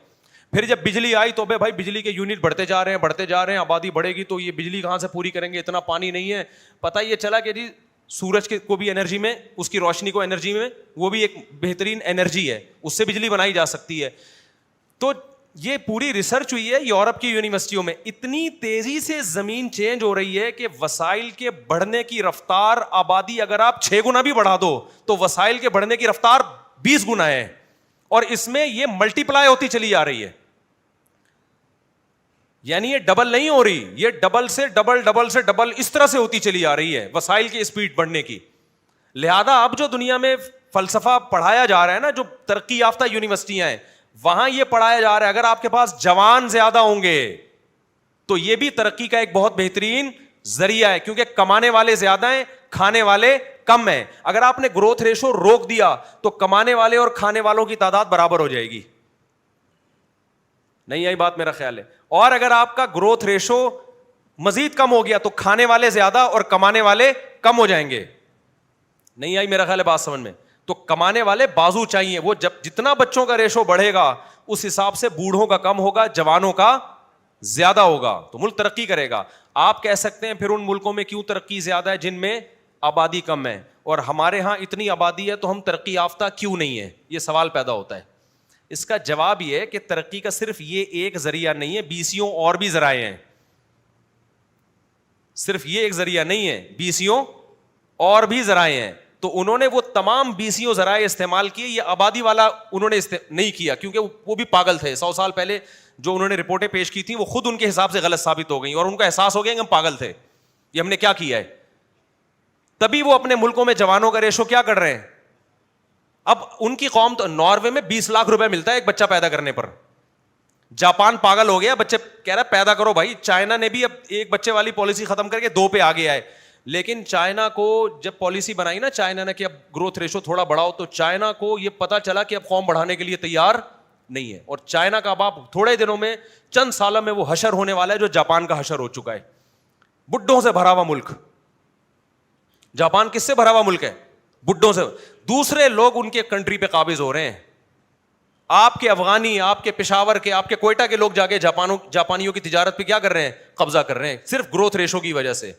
[SPEAKER 2] پھر جب بجلی آئی تو بھائی بجلی کے یونٹ بڑھتے جا رہے ہیں, آبادی بڑھے گی تو یہ بجلی کہاں سے پوری کریں گے, اتنا پانی نہیں ہے. پتہ یہ چلا کہ جی سورج کو بھی انرجی میں, اس کی روشنی کو انرجی میں, وہ بھی ایک بہترین انرجی ہے, اس سے بجلی بنائی جا سکتی ہے. تو یہ پوری ریسرچ ہوئی ہے یورپ کی یونیورسٹیوں میں. اتنی تیزی سے زمین چینج ہو رہی ہے کہ وسائل کے بڑھنے کی رفتار, آبادی اگر آپ 6 گنا بھی بڑھا دو تو وسائل کے بڑھنے کی رفتار 20 گنا ہے, اور اس میں یہ ملٹی پلائی ہوتی چلی جا رہی ہے. یعنی یہ ڈبل نہیں ہو رہی, یہ ڈبل سے ڈبل اس طرح سے ہوتی چلی آ رہی ہے وسائل کی اسپیڈ بڑھنے کی. لہذا اب جو دنیا میں فلسفہ پڑھایا جا رہا ہے نا, جو ترقی یافتہ یونیورسٹیاں ہیں وہاں یہ پڑھایا جا رہا ہے اگر آپ کے پاس جوان زیادہ ہوں گے تو یہ بھی ترقی کا ایک بہت بہترین ذریعہ ہے, کیونکہ کمانے والے زیادہ ہیں, کھانے والے کم ہیں. اگر آپ نے گروتھ ریشو روک دیا تو کمانے والے اور کھانے والوں کی تعداد برابر ہو جائے گی. نہیں آئی بات میرا خیال ہے. اور اگر آپ کا گروتھ ریشو مزید کم ہو گیا تو کھانے والے زیادہ اور کمانے والے کم ہو جائیں گے. نہیں آئی میرا خیال ہے بات سمجھ میں. تو کمانے والے بازو چاہیے, وہ جب جتنا بچوں کا ریشو بڑھے گا اس حساب سے بوڑھوں کا کم ہوگا, جوانوں کا زیادہ ہوگا, تو ملک ترقی کرے گا. آپ کہہ سکتے ہیں پھر ان ملکوں میں کیوں ترقی زیادہ ہے جن میں آبادی کم ہے, اور ہمارے ہاں اتنی آبادی ہے تو ہم ترقی یافتہ کیوں نہیں ہے, یہ سوال پیدا ہوتا ہے. اس کا جواب یہ ہے کہ ترقی کا صرف یہ ایک ذریعہ نہیں ہے, 20 اور بھی ذرائع ہیں. صرف یہ ایک ذریعہ نہیں ہے, 20 اور بھی ذرائع ہیں. تو انہوں نے وہ تمام 20 ذرائع استعمال کیے, یہ آبادی والا انہوں نے نہیں کیا, کیونکہ وہ بھی پاگل تھے. 100 سال پہلے جو انہوں نے رپورٹیں پیش کی تھیں وہ خود ان کے حساب سے غلط ثابت ہو گئیں, اور ان کا احساس ہو گیا کہ ہم پاگل تھے, یہ ہم نے کیا کیا ہے. تبھی وہ اپنے ملکوں میں جوانوں کا ریشو کیا کر رہے ہیں. اب ان کی قوم تو ناروے میں 20 لاکھ روپے ملتا ہے ایک بچہ پیدا کرنے پر. جاپان پاگل ہو گیا, بچے کہہ رہا ہے پیدا کرو بھائی. چائنا نے بھی اب ایک بچے والی پالیسی ختم کر کے 2 پہ آ گیا ہے. لیکن چائنا کو جب پالیسی بنائی نا چائنا نے کہ اب گروتھ ریشو تھوڑا بڑھاؤ, تو چائنا کو یہ پتا چلا کہ اب قوم بڑھانے کے لیے تیار نہیں ہے. اور چائنا کا باپ تھوڑے دنوں میں, چند سالوں میں وہ حشر ہونے والا ہے جو جاپان کا حشر ہو چکا ہے. بڈھوں سے بھرا ہوا ملک. جاپان کس سے بھرا ہوا ملک ہے؟ بڈھوں سے. دوسرے لوگ ان کے کنٹری پہ قابض ہو رہے ہیں. آپ کے افغانی, آپ کے پشاور کے, آپ کے کوئٹہ کے لوگ جا کے جاپانیوں کی تجارت پہ کیا کر رہے ہیں, قبضہ کر رہے ہیں, صرف گروتھ ریشو کی وجہ سے.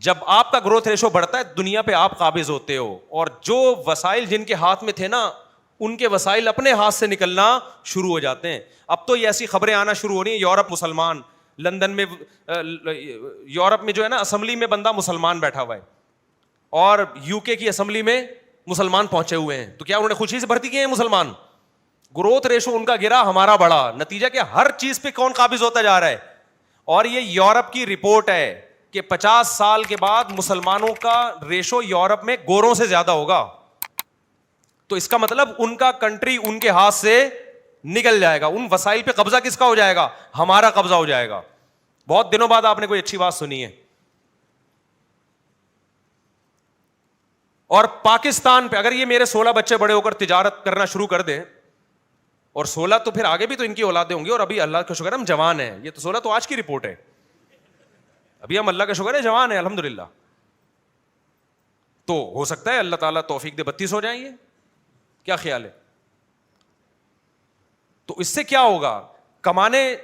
[SPEAKER 2] جب آپ کا گروتھ ریشو بڑھتا ہے دنیا پہ آپ قابض ہوتے ہو, اور جو وسائل جن کے ہاتھ میں تھے نا ان کے وسائل اپنے ہاتھ سے نکلنا شروع ہو جاتے ہیں. اب تو یہ ایسی خبریں آنا شروع ہو رہی ہیں, یورپ مسلمان, لندن میں یورپ میں جو ہے نا اسمبلی میں بندہ مسلمان بیٹھا ہوا ہے, اور UK کی اسمبلی میں مسلمان پہنچے ہوئے ہیں. تو کیا انہوں نے خوشی سے بھرتی کیے ہیں مسلمان؟ گروتھ ریشو ان کا گرا, ہمارا بڑھا. نتیجہ کہ ہر چیز پہ کون قابض ہوتا جا رہا ہے. اور یہ یورپ کی رپورٹ ہے کہ 50 سال کے بعد مسلمانوں کا ریشو یورپ میں گوروں سے زیادہ ہوگا. تو اس کا مطلب ان کا کنٹری ان کے ہاتھ سے نکل جائے گا. ان وسائل پہ قبضہ کس کا ہو جائے گا؟ ہمارا قبضہ ہو جائے گا. بہت دنوں بعد آپ نے کوئی اچھی بات سنی ہے. اور پاکستان پہ اگر یہ میرے 16 بچے بڑے ہو کر تجارت کرنا شروع کر دیں, اور 16 تو پھر آگے بھی تو ان کی اولادیں ہوں گی, اور ابھی اللہ کا شکر ہم جوان ہیں. یہ تو 16 تو آج کی رپورٹ ہے, ابھی ہم اللہ کا شکر ہے جوان ہیں الحمدللہ. تو ہو سکتا ہے اللہ تعالیٰ توفیق دے 32 ہو جائیں گے. کیا خیال ہے؟ تو اس سے کیا ہوگا؟ کمانے,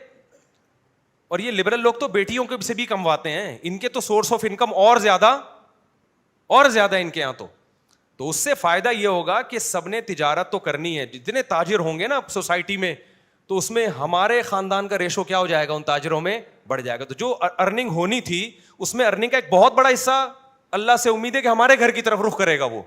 [SPEAKER 2] اور یہ لبرل لوگ تو بیٹیوں کے سے بھی کمواتے ہیں, ان کے تو سورس آف انکم اور زیادہ ان کے یہاں. تو اس سے فائدہ یہ ہوگا کہ سب نے تجارت تو کرنی ہے, جتنے تاجر ہوں گے نا سوسائٹی میں, تو اس میں ہمارے خاندان کا ریشو کیا ہو جائے گا, ان تاجروں میں بڑھ جائے گا. تو جو ارننگ ہونی تھی اس میں ارننگ کا ایک بہت بڑا حصہ اللہ سے امید ہے کہ ہمارے گھر کی طرف رخ کرے گا. وہ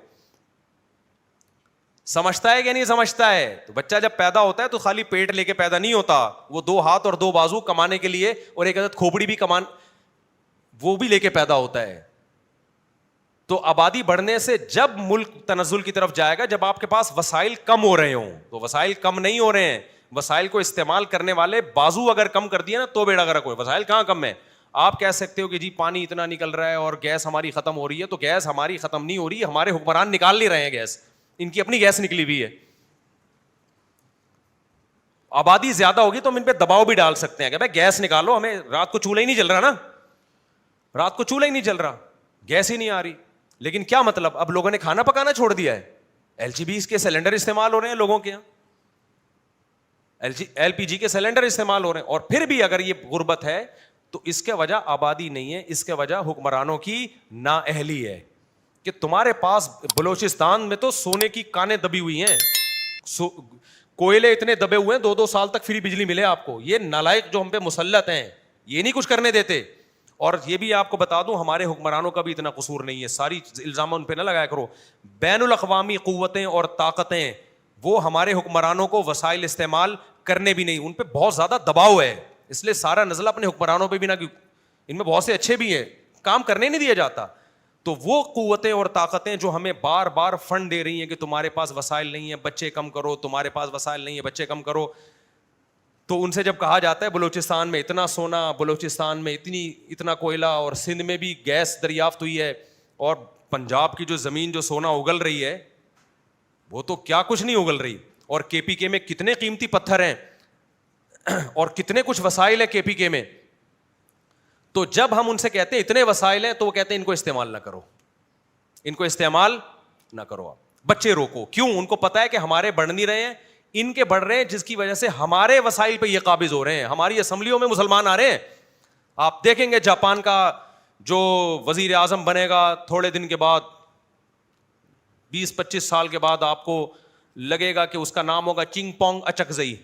[SPEAKER 2] سمجھتا ہے کہ نہیں سمجھتا ہے؟ تو بچہ جب پیدا ہوتا ہے تو خالی پیٹ لے کے پیدا نہیں ہوتا, وہ 2 ہاتھ اور 2 بازو کمانے کے لیے اور ایک عدد کھوپڑی بھی وہ بھی لے کے پیدا ہوتا ہے. تو آبادی بڑھنے سے جب ملک تنزل کی طرف جائے گا, جب آپ کے پاس وسائل کم ہو رہے ہوں. تو وسائل کم نہیں ہو رہے ہیں, وسائل کو استعمال کرنے والے بازو اگر کم کر دیے نا تو بیڑا غرق ہو. وسائل کہاں کم ہے؟ آپ کہہ سکتے ہو کہ جی پانی اتنا نکل رہا ہے اور گیس ہماری ختم ہو رہی ہے, تو گیس ہماری ختم نہیں ہو رہی, ہمارے حکمران نکال نہیں رہے ہیں گیس, ان کی اپنی گیس نکلی ہوئی ہے. آبادی زیادہ ہوگی تو ہم ان پہ دباؤ بھی ڈال سکتے ہیں کہ بھائی گیس نکالو, ہمیں رات کو چولہا ہی نہیں جل رہا نا, رات کو چولہا ہی نہیں جل رہا, گیس ہی نہیں آ رہی. لیکن کیا مطلب, اب لوگوں نے کھانا پکانا چھوڑ دیا ہے, LPG کے سلنڈر استعمال ہو رہے ہیں لوگوں کے یہاں, LPG کے سلنڈر استعمال ہو رہے ہیں. اور پھر بھی اگر یہ غربت ہے تو اس کے وجہ آبادی نہیں ہے, اس کے وجہ حکمرانوں کی نااہلی ہے. کہ تمہارے پاس بلوچستان میں تو سونے کی کانیں دبی ہوئی ہیں, کوئلے اتنے دبے ہوئے ہیں 2-2 سال تک فری بجلی ملے آپ کو. یہ نالائق جو ہم پہ مسلط ہیں یہ نہیں کچھ کرنے دیتے. اور یہ بھی آپ کو بتا دوں ہمارے حکمرانوں کا بھی اتنا قصور نہیں ہے, ساری الزام ان پہ نہ لگایا کرو. بین الاقوامی قوتیں اور طاقتیں وہ ہمارے حکمرانوں کو وسائل استعمال کرنے بھی نہیں, ان پہ بہت زیادہ دباؤ ہے, اس لیے سارا نزلہ اپنے حکمرانوں پہ بھی نہ, ان میں بہت سے اچھے بھی ہیں, کام کرنے نہیں دیا جاتا. تو وہ قوتیں اور طاقتیں جو ہمیں بار بار فنڈ دے رہی ہیں کہ تمہارے پاس وسائل نہیں ہیں بچے کم کرو, تمہارے پاس وسائل نہیں ہیں بچے کم کرو, تو ان سے جب کہا جاتا ہے بلوچستان میں اتنا سونا, بلوچستان میں اتنا کوئلہ, اور سندھ میں بھی گیس دریافت ہوئی ہے, اور پنجاب کی جو زمین جو سونا اگل رہی ہے وہ تو کیا کچھ نہیں اگل رہی, اور KPK میں کتنے قیمتی پتھر ہیں اور کتنے کچھ وسائل ہیں KPK میں. تو جب ہم ان سے کہتے ہیں اتنے وسائل ہیں تو وہ کہتے ہیں ان کو استعمال نہ کرو, ان کو استعمال نہ کرو, آپ بچے روکو. کیوں؟ ان کو پتا ہے کہ ہمارے بڑھ نہیں رہے ہیں, ان کے بڑھ رہے ہیں جس کی وجہ سے ہمارے وسائل پہ یہ قابض ہو رہے ہیں. ہماری اسمبلیوں میں مسلمان آ رہے ہیں, آپ دیکھیں گے جاپان کا جو وزیر اعظم بنے گا تھوڑے دن کے بعد 20-25 سال کے بعد آپ کو لگے گا کہ اس کا نام ہوگا چنگ پونگ اچکزئی,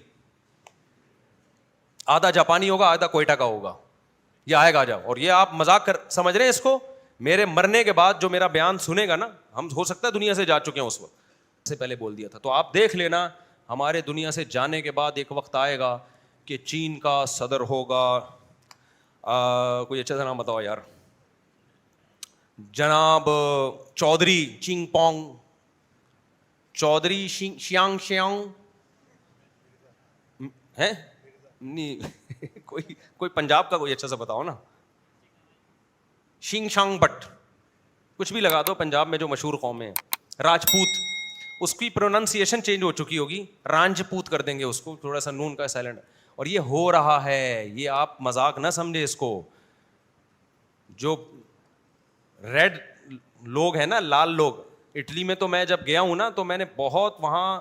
[SPEAKER 2] آدھا جاپانی ہوگا آدھا کوئٹہ کا ہوگا, یہ آئے گا جب. اور یہ آپ مذاق کر سمجھ رہے ہیں اس کو, میرے مرنے کے بعد جو میرا بیان سنے گا نا, ہم ہو سکتا ہے دنیا سے جا چکے ہیں اس وقت سے پہلے بول دیا تھا, تو آپ دیکھ لینا ہمارے دنیا سے جانے کے بعد ایک وقت آئے گا کہ چین کا صدر ہوگا, کوئی اچھا سا نام بتاؤ یار, جناب چودھری چنگ پونگ, چودھری شیانگ ہے نہیں کوئی پنجاب کا کوئی اچھا سا بتاؤ نا, شنگ شانگ بٹ, کچھ بھی لگا دو پنجاب میں جو مشہور قومیں ہیں. راجپوت, اس کی پروننسیشن چینج ہو چکی ہوگی, رانجپوت کر دیں گے اس کو, تھوڑا سا نون کا سائلنٹ. اور یہ ہو رہا ہے, یہ آپ مذاق نہ سمجھے اس کو. جو ریڈ لوگ ہیں نا, لال لوگ, اٹلی میں تو میں جب گیا ہوں نا تو میں نے بہت وہاں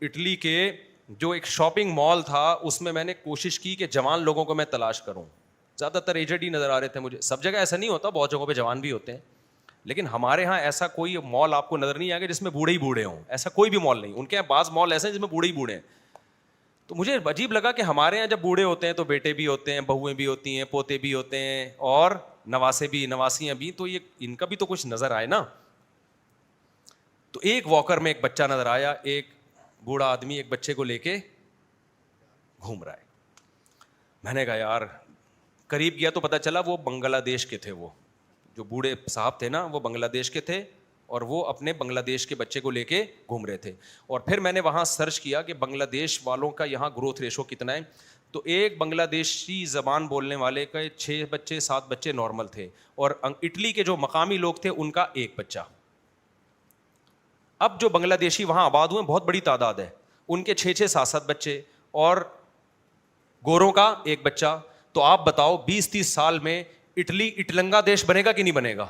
[SPEAKER 2] اٹلی کے جو ایک شاپنگ مال تھا اس میں میں نے کوشش کی کہ جوان لوگوں کو میں تلاش کروں. زیادہ تر ایجڈ ہی نظر آ رہے تھے مجھے, سب جگہ ایسا نہیں ہوتا, بہت جگہوں پہ جوان بھی ہوتے ہیں, لیکن ہمارے ہاں ایسا کوئی مال آپ کو نظر نہیں آئے گا جس میں بوڑھے ہی بوڑھے ہوں, ایسا کوئی بھی مال نہیں. ان کے یہاں بعض مال ایسے ہیں جس میں بوڑھے ہی بوڑھے ہیں. تو مجھے عجیب لگا کہ ہمارے یہاں جب بوڑھے ہوتے ہیں تو بیٹے بھی ہوتے ہیں, بہویں بھی ہوتی ہیں, پوتے بھی ہوتے ہیں, اور نواسے بھی, نواسیاں بھی, تو یہ ان کا بھی تو کچھ نظر آئے نا. تو ایک واکر میں ایک بچہ نظر آیا, ایک بوڑھا آدمی ایک بچے کو لے کے گھوم رہا ہے. میں نے کہا یار, قریب گیا تو پتا چلا وہ بنگلہ دیش کے تھے, وہ جو بوڑھے صاحب تھے نا وہ بنگلہ دیش کے تھے, اور وہ اپنے بنگلہ دیش کے بچے کو لے کے گھوم رہے تھے. اور پھر میں نے وہاں سرچ کیا کہ بنگلہ دیش والوں کا یہاں گروتھ ریشو کتنا ہے, تو ایک بنگلہ دیشی زبان بولنے والے کا 6 بچے 7 بچے نارمل تھے, اور اٹلی کے جو مقامی لوگ تھے ان کا 1 بچہ. اب جو بنگلہ دیشی وہاں آباد ہوئے بہت بڑی تعداد ہے, ان کے 6 7 بچے, اور گوروں کا 1 بچہ. تو آپ بتاؤ 20-30 سال میں اٹلی اٹلنگا دیش بنے گا کہ نہیں بنے گا؟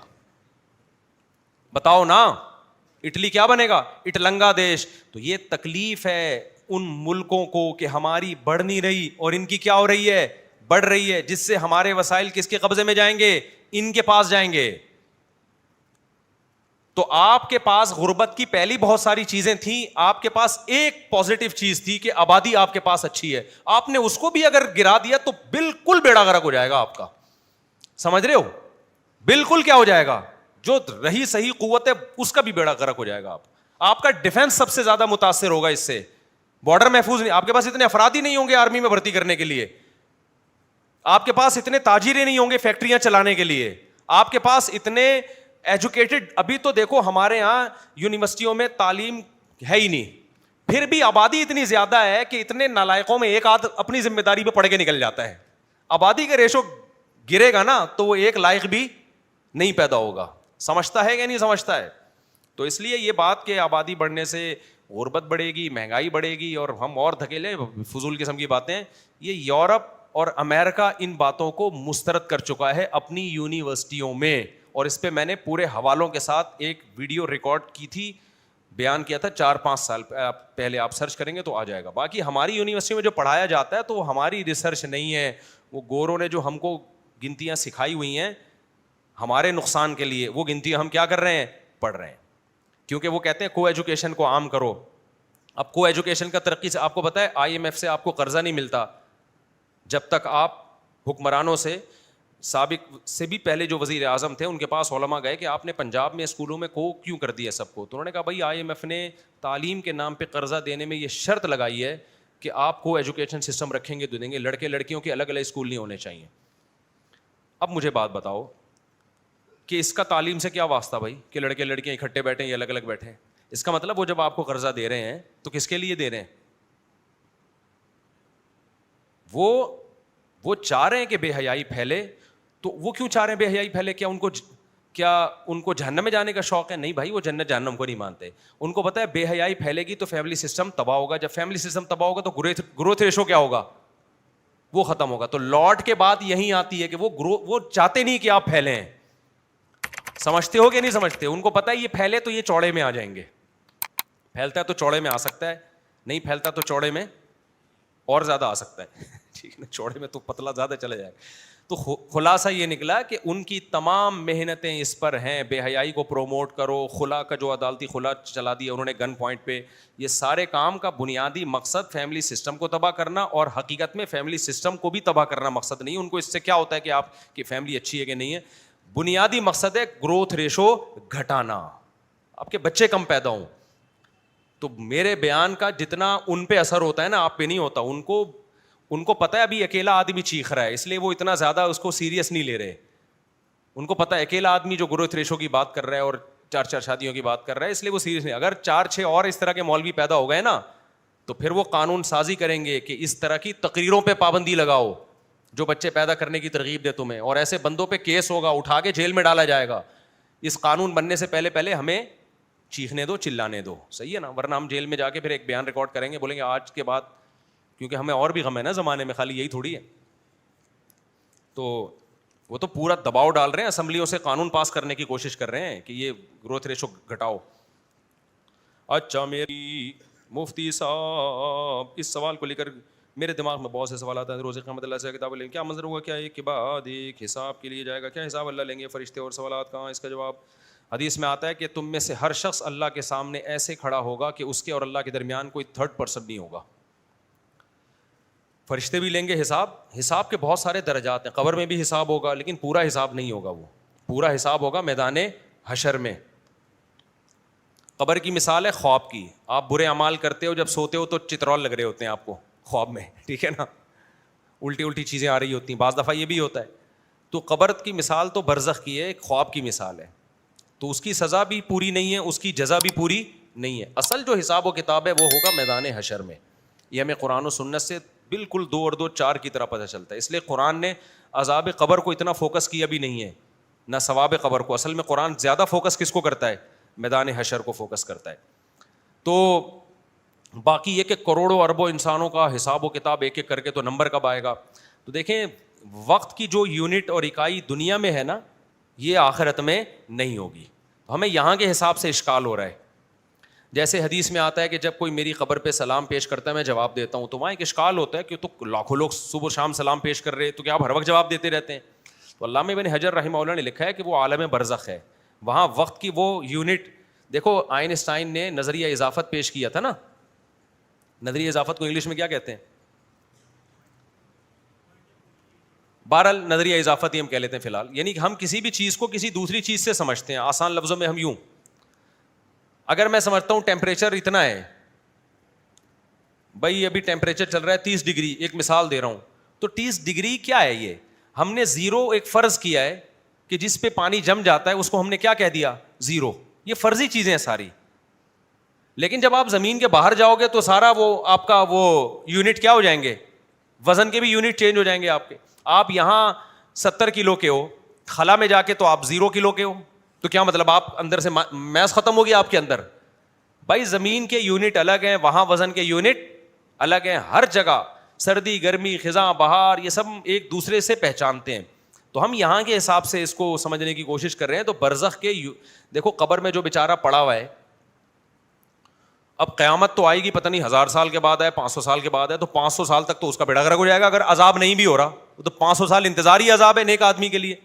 [SPEAKER 2] بتاؤ نا, اٹلی کیا بنے گا؟ اٹلنگا دیش. تو یہ تکلیف ہے ان ملکوں کو کہ ہماری بڑھ نہیں رہی اور ان کی کیا ہو رہی ہے, بڑھ رہی ہے, جس سے ہمارے وسائل کس کے قبضے میں جائیں گے؟ ان کے پاس جائیں گے. تو آپ کے پاس غربت کی پہلی بہت ساری چیزیں تھیں, آپ کے پاس ایک پازیٹو چیز تھی کہ آبادی آپ کے پاس اچھی ہے. آپ نے اس کو بھی اگر گرا دیا تو بالکل بیڑا غرق ہو جائے گا آپ کا. سمجھ رہے ہو؟ بالکل کیا ہو جائے گا, جو رہی صحیح قوت ہے اس کا بھی بیڑا غرق ہو جائے گا. آپ کا ڈیفنس سب سے زیادہ متاثر ہوگا اس سے. بارڈر محفوظ نہیں, آپ کے پاس اتنے افراد ہی نہیں ہوں گے آرمی میں بھرتی کرنے کے لیے, آپ کے پاس اتنے تاجر نہیں ہوں گے فیکٹریاں چلانے کے لیے, آپ کے پاس اتنے ایجوکیٹڈ. ابھی تو دیکھو ہمارے یہاں یونیورسٹیوں میں تعلیم ہے ہی نہیں, پھر بھی آبادی اتنی زیادہ ہے کہ اتنے نالائقوں میں ایک آدھ اپنی ذمہ داری پہ پڑھ کے نکل جاتا ہے. آبادی کا ریشو گرے گا نا تو وہ ایک لائق بھی نہیں پیدا ہوگا. سمجھتا ہے کہ نہیں سمجھتا ہے؟ تو اس لیے یہ بات کہ آبادی بڑھنے سے غربت بڑھے گی, مہنگائی بڑھے گی اور ہم اور دھکیلے فضول قسم کی باتیں, یہ یورپ اور امریکہ ان باتوں کو مسترد کر چکا ہے اپنی یونیورسٹیوں میں. اور اس پہ میں نے پورے حوالوں کے ساتھ ایک ویڈیو ریکارڈ کی تھی, بیان کیا تھا 4-5 سال پہلے, آپ سرچ کریں گے تو آ جائے گا. باقی ہماری یونیورسٹی میں جو پڑھایا جاتا ہے تو وہ ہماری ریسرچ نہیں ہے, وہ گوروں نے جو ہم کو گنتیاں سکھائی ہوئی ہیں ہمارے نقصان کے لیے, وہ گنتیاں ہم کیا کر رہے ہیں, پڑھ رہے ہیں. کیونکہ وہ کہتے ہیں کو ایجوکیشن کو عام کرو. اب کو ایجوکیشن کا ترقی سے آپ کو پتہ ہے IMF سے آپ کو قرضہ نہیں ملتا جب تک آپ حکمرانوں سے, سابق سے بھی پہلے جو وزیر اعظم تھے ان کے پاس علماء گئے کہ آپ نے پنجاب میں اسکولوں میں کو کیوں کر دیا سب کو, تو انہوں نے کہا بھائی IMF نے تعلیم کے نام پہ قرضہ دینے میں یہ شرط لگائی ہے کہ آپ کو ایجوکیشن سسٹم رکھیں گے تو دیں گے, لڑکے لڑکیوں کے الگ الگ اسکول نہیں ہونے چاہیے. اب مجھے بات بتاؤ کہ اس کا تعلیم سے کیا واسطہ بھائی کہ لڑکے لڑکیاں اکٹھے بیٹھیں یا الگ الگ بیٹھیں؟ اس کا مطلب وہ جب آپ کو قرضہ دے رہے ہیں تو کس کے لیے دے رہے ہیں؟ وہ چاہ رہے ہیں کہ بے حیائی پھیلے. تو وہ کیوں چاہ رہے ہیں بے حیائی پھیلے؟ کیا ان کو جہنم میں جانے کا شوق ہے؟ نہیں بھائی, وہ جنت جہنم کو نہیں مانتے. ان کو پتہ ہے بے حیائی پھیلے گی تو فیملی سسٹم تباہ ہوگا, جب فیملی سسٹم تباہ ہوگا تو گروتھ ریشو کیا ہوگا, وہ ختم ہوگا. تو لوٹ کے بات یہی آتی ہے کہ وہ چاہتے نہیں کہ آپ پھیلیں. سمجھتے ہو کہ نہیں سمجھتے؟ ان کو پتہ ہے یہ پھیلے تو یہ چوڑے میں آ جائیں گے. پھیلتا ہے تو چوڑے میں آ سکتا ہے, نہیں پھیلتا تو چوڑے میں اور زیادہ آ سکتا ہے. ٹھیک ہے, چوڑے میں تو پتلا زیادہ چلے جائے گا. تو خلاصہ یہ نکلا کہ ان کی تمام محنتیں اس پر ہیں, بے حیائی کو پروموٹ کرو, خلا کا جو عدالتی خلا چلا دیا انہوں نے گن پوائنٹ پہ. یہ سارے کام کا بنیادی مقصد فیملی سسٹم کو تباہ کرنا, اور حقیقت میں فیملی سسٹم کو بھی تباہ کرنا مقصد نہیں. ان کو اس سے کیا ہوتا ہے کہ آپ کی فیملی اچھی ہے کہ نہیں ہے, بنیادی مقصد ہے گروتھ ریشو گھٹانا, آپ کے بچے کم پیدا ہوں. تو میرے بیان کا جتنا ان پہ اثر ہوتا ہے نا, آپ پہ نہیں ہوتا. ان کو پتہ ہے ابھی اکیلا آدمی چیخ رہا ہے, اس لیے وہ اتنا زیادہ اس کو سیریس نہیں لے رہے. ان کو پتہ ہے اکیلا آدمی جو گروتھ ریشو کی بات کر رہا ہے اور 4 شادیوں کی بات کر رہا ہے, اس لیے وہ سیریس نہیں. اگر 4-6 اور اس طرح کے مولوی پیدا ہو گئے نا تو پھر وہ قانون سازی کریں گے کہ اس طرح کی تقریروں پہ پابندی لگاؤ جو بچے پیدا کرنے کی ترغیب دے تمہیں, اور ایسے بندوں پہ کیس ہوگا, اٹھا کے جیل میں ڈالا جائے گا. اس قانون بننے سے پہلے ہمیں چیخنے دو, چلانے دو, صحیح ہے نا, ورنہ ہم جیل میں جا کے پھر ایک بیان ریکارڈ کریں گے, بولیں گے آج کے بعد, کیونکہ ہمیں اور بھی غم ہے نا زمانے میں, خالی یہی تھوڑی ہے. تو وہ تو پورا دباؤ ڈال رہے ہیں, اسمبلیوں سے قانون پاس کرنے کی کوشش کر رہے ہیں کہ یہ گروتھ ریشو گھٹاؤ. اچھا میری مفتی صاحب, اس سوال کو لے کر میرے دماغ میں بہت سے سوالات ہیں. روز قیامت اللہ سے کتاب لیں گے, کیا منظر ہوگا, کیا ایک کے بعد ایک حساب کے لیے جائے گا, کیا حساب اللہ لیں گے فرشتے, اور سوالات کہاں؟ اس کا جواب حدیث میں آتا ہے کہ تم میں سے ہر شخص اللہ کے سامنے ایسے کھڑا ہوگا کہ اس کے اور اللہ کے درمیان کوئی تھرڈ پرسن نہیں ہوگا. فرشتے بھی لیں گے حساب. حساب کے بہت سارے درجات ہیں, قبر میں بھی حساب ہوگا لیکن پورا حساب نہیں ہوگا, وہ پورا حساب ہوگا میدان حشر میں. قبر کی مثال ہے خواب کی. آپ برے اعمال کرتے ہو, جب سوتے ہو تو چترول لگ رہے ہوتے ہیں آپ کو خواب میں, ٹھیک ہے نا, الٹی چیزیں آ رہی ہوتی ہیں, بعض دفعہ یہ بھی ہوتا ہے. تو قبر کی مثال تو برزخ کی ہے, ایک خواب کی مثال ہے. تو اس کی سزا بھی پوری نہیں ہے, اس کی جزا بھی پوری نہیں ہے. اصل جو حساب و کتاب ہے وہ ہوگا میدان حشر میں. یہ ہمیں قرآن و سنت سے بالکل 2 اور 2 4 کی طرح پتہ چلتا ہے. اس لیے قرآن نے عذاب قبر کو اتنا فوکس کیا بھی نہیں ہے, نہ ثواب قبر کو. اصل میں قرآن زیادہ فوکس کس کو کرتا ہے؟ میدان حشر کو فوکس کرتا ہے. تو باقی یہ کہ کروڑوں اربوں انسانوں کا حساب و کتاب ایک ایک کر کے تو نمبر کب آئے گا؟ تو دیکھیں وقت کی جو یونٹ اور اکائی دنیا میں ہے نا, یہ آخرت میں نہیں ہوگی. ہمیں یہاں کے حساب سے اشکال ہو رہا ہے. جیسے حدیث میں آتا ہے کہ جب کوئی میری قبر پہ سلام پیش کرتا ہے میں جواب دیتا ہوں, تو وہاں ایک اشکال ہوتا ہے کہ تو لاکھوں لوگ صبح و شام سلام پیش کر رہے ہیں, تو کیا آپ ہر وقت جواب دیتے رہتے ہیں؟ تو علامہ ابن حجر رحمہ اللہ نے لکھا ہے کہ وہ عالم برزخ ہے. وہاں وقت کی وہ یونٹ دیکھو. آئنسٹائن نے نظریہ اضافت پیش کیا تھا نا. نظریہ اضافت کو انگلش میں کیا کہتے ہیں؟ بہرحال نظریہ اضافت ہی ہم کہہ لیتے ہیں فی الحال. یعنی کہ ہم کسی بھی چیز کو کسی دوسری چیز سے سمجھتے ہیں. آسان لفظوں میں ہم یوں, اگر میں سمجھتا ہوں ٹیمپریچر اتنا ہے بھائی, ابھی ٹیمپریچر چل رہا ہے 30 ڈگری, ایک مثال دے رہا ہوں, تو 30 ڈگری کیا ہے؟ یہ ہم نے زیرو ایک فرض کیا ہے کہ جس پہ پانی جم جاتا ہے اس کو ہم نے کیا کہہ دیا؟ زیرو. یہ فرضی چیزیں ہیں ساری. لیکن جب آپ زمین کے باہر جاؤ گے تو سارا وہ آپ کا وہ یونٹ کیا ہو جائیں گے؟ وزن کے بھی یونٹ چینج ہو جائیں گے آپ کے. آپ یہاں 70 کلو کے ہو, خلا میں جا کے تو آپ 0 کلو کے ہو. تو کیا مطلب آپ اندر سے میث ختم ہوگی آپ کے اندر. بھائی زمین کے یونٹ الگ ہیں, وہاں وزن کے یونٹ الگ ہیں. ہر جگہ سردی گرمی خزاں بہار یہ سب ایک دوسرے سے پہچانتے ہیں. تو ہم یہاں کے حساب سے اس کو سمجھنے کی کوشش کر رہے ہیں. تو برزخ کے دیکھو قبر میں جو بیچارہ پڑا ہوا ہے, اب قیامت تو آئے گی پتہ نہیں 1000 سال کے بعد ہے 500 سال کے بعد ہے, تو 500 سال تک تو اس کا بیڑا غرق ہو جائے گا اگر عذاب نہیں بھی ہو رہا. تو 500 سال انتظار ہی عذاب ہے نیک آدمی کے لیے.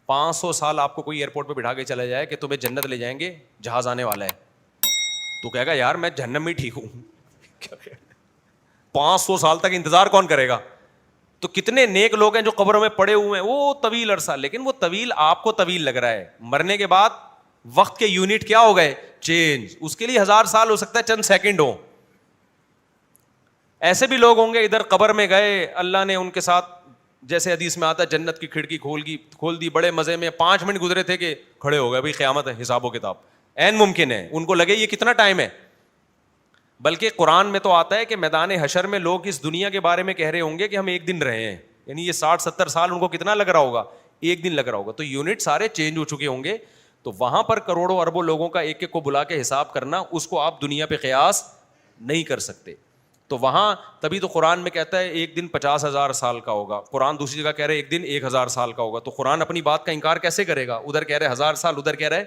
[SPEAKER 2] 500 سال آپ کو کوئی ایئرپورٹ پہ بٹھا کے چلا جائے کہ تمہیں جنت لے جائیں گے, جہاز آنے والا ہے, تو کہے گا یار میں جہنم میں ٹھیک ہوں. 500 سال تک انتظار کون کرے گا؟ تو کتنے نیک لوگ ہیں جو قبروں میں پڑے ہوئے ہیں وہ طویل عرصہ, لیکن وہ طویل آپ کو طویل لگ رہا ہے. مرنے کے بعد وقت کے یونٹ کیا ہو گئے؟ چینج. اس کے لیے 1000 سال ہو سکتا ہے چند سیکنڈ ہو. ایسے بھی لوگ ہوں گے ادھر قبر میں گئے, اللہ نے ان کے ساتھ جیسے حدیث میں آتا ہے جنت کی کھڑکی کھول دی, بڑے مزے میں 5 منٹ گزرے تھے کہ کھڑے ہو گئے, ابھی قیامت ہے حساب و کتاب عین ممکن ہے. ان کو لگے یہ کتنا ٹائم ہے. بلکہ قرآن میں تو آتا ہے کہ میدان حشر میں لوگ اس دنیا کے بارے میں کہہ رہے ہوں گے کہ ہم ایک دن رہے ہیں, یعنی یہ 60-70 سال ان کو کتنا لگ رہا ہوگا؟ ایک دن لگ رہا ہوگا. تو یونٹ سارے چینج ہو چکے ہوں گے. تو وہاں پر کروڑوں اربوں لوگوں کا ایک ایک کو بلا کے حساب کرنا, اس کو آپ دنیا پہ قیاس نہیں کر سکتے. تو وہاں تبھی تو قرآن میں کہتا ہے ایک دن 50,000 سال کا ہوگا. قرآن دوسری جگہ کہہ رہے ایک دن 1,000 سال کا ہوگا. تو قرآن اپنی بات کا انکار کیسے کرے گا؟ ادھر کہہ رہے 1000 سال, ادھر کہہ رہے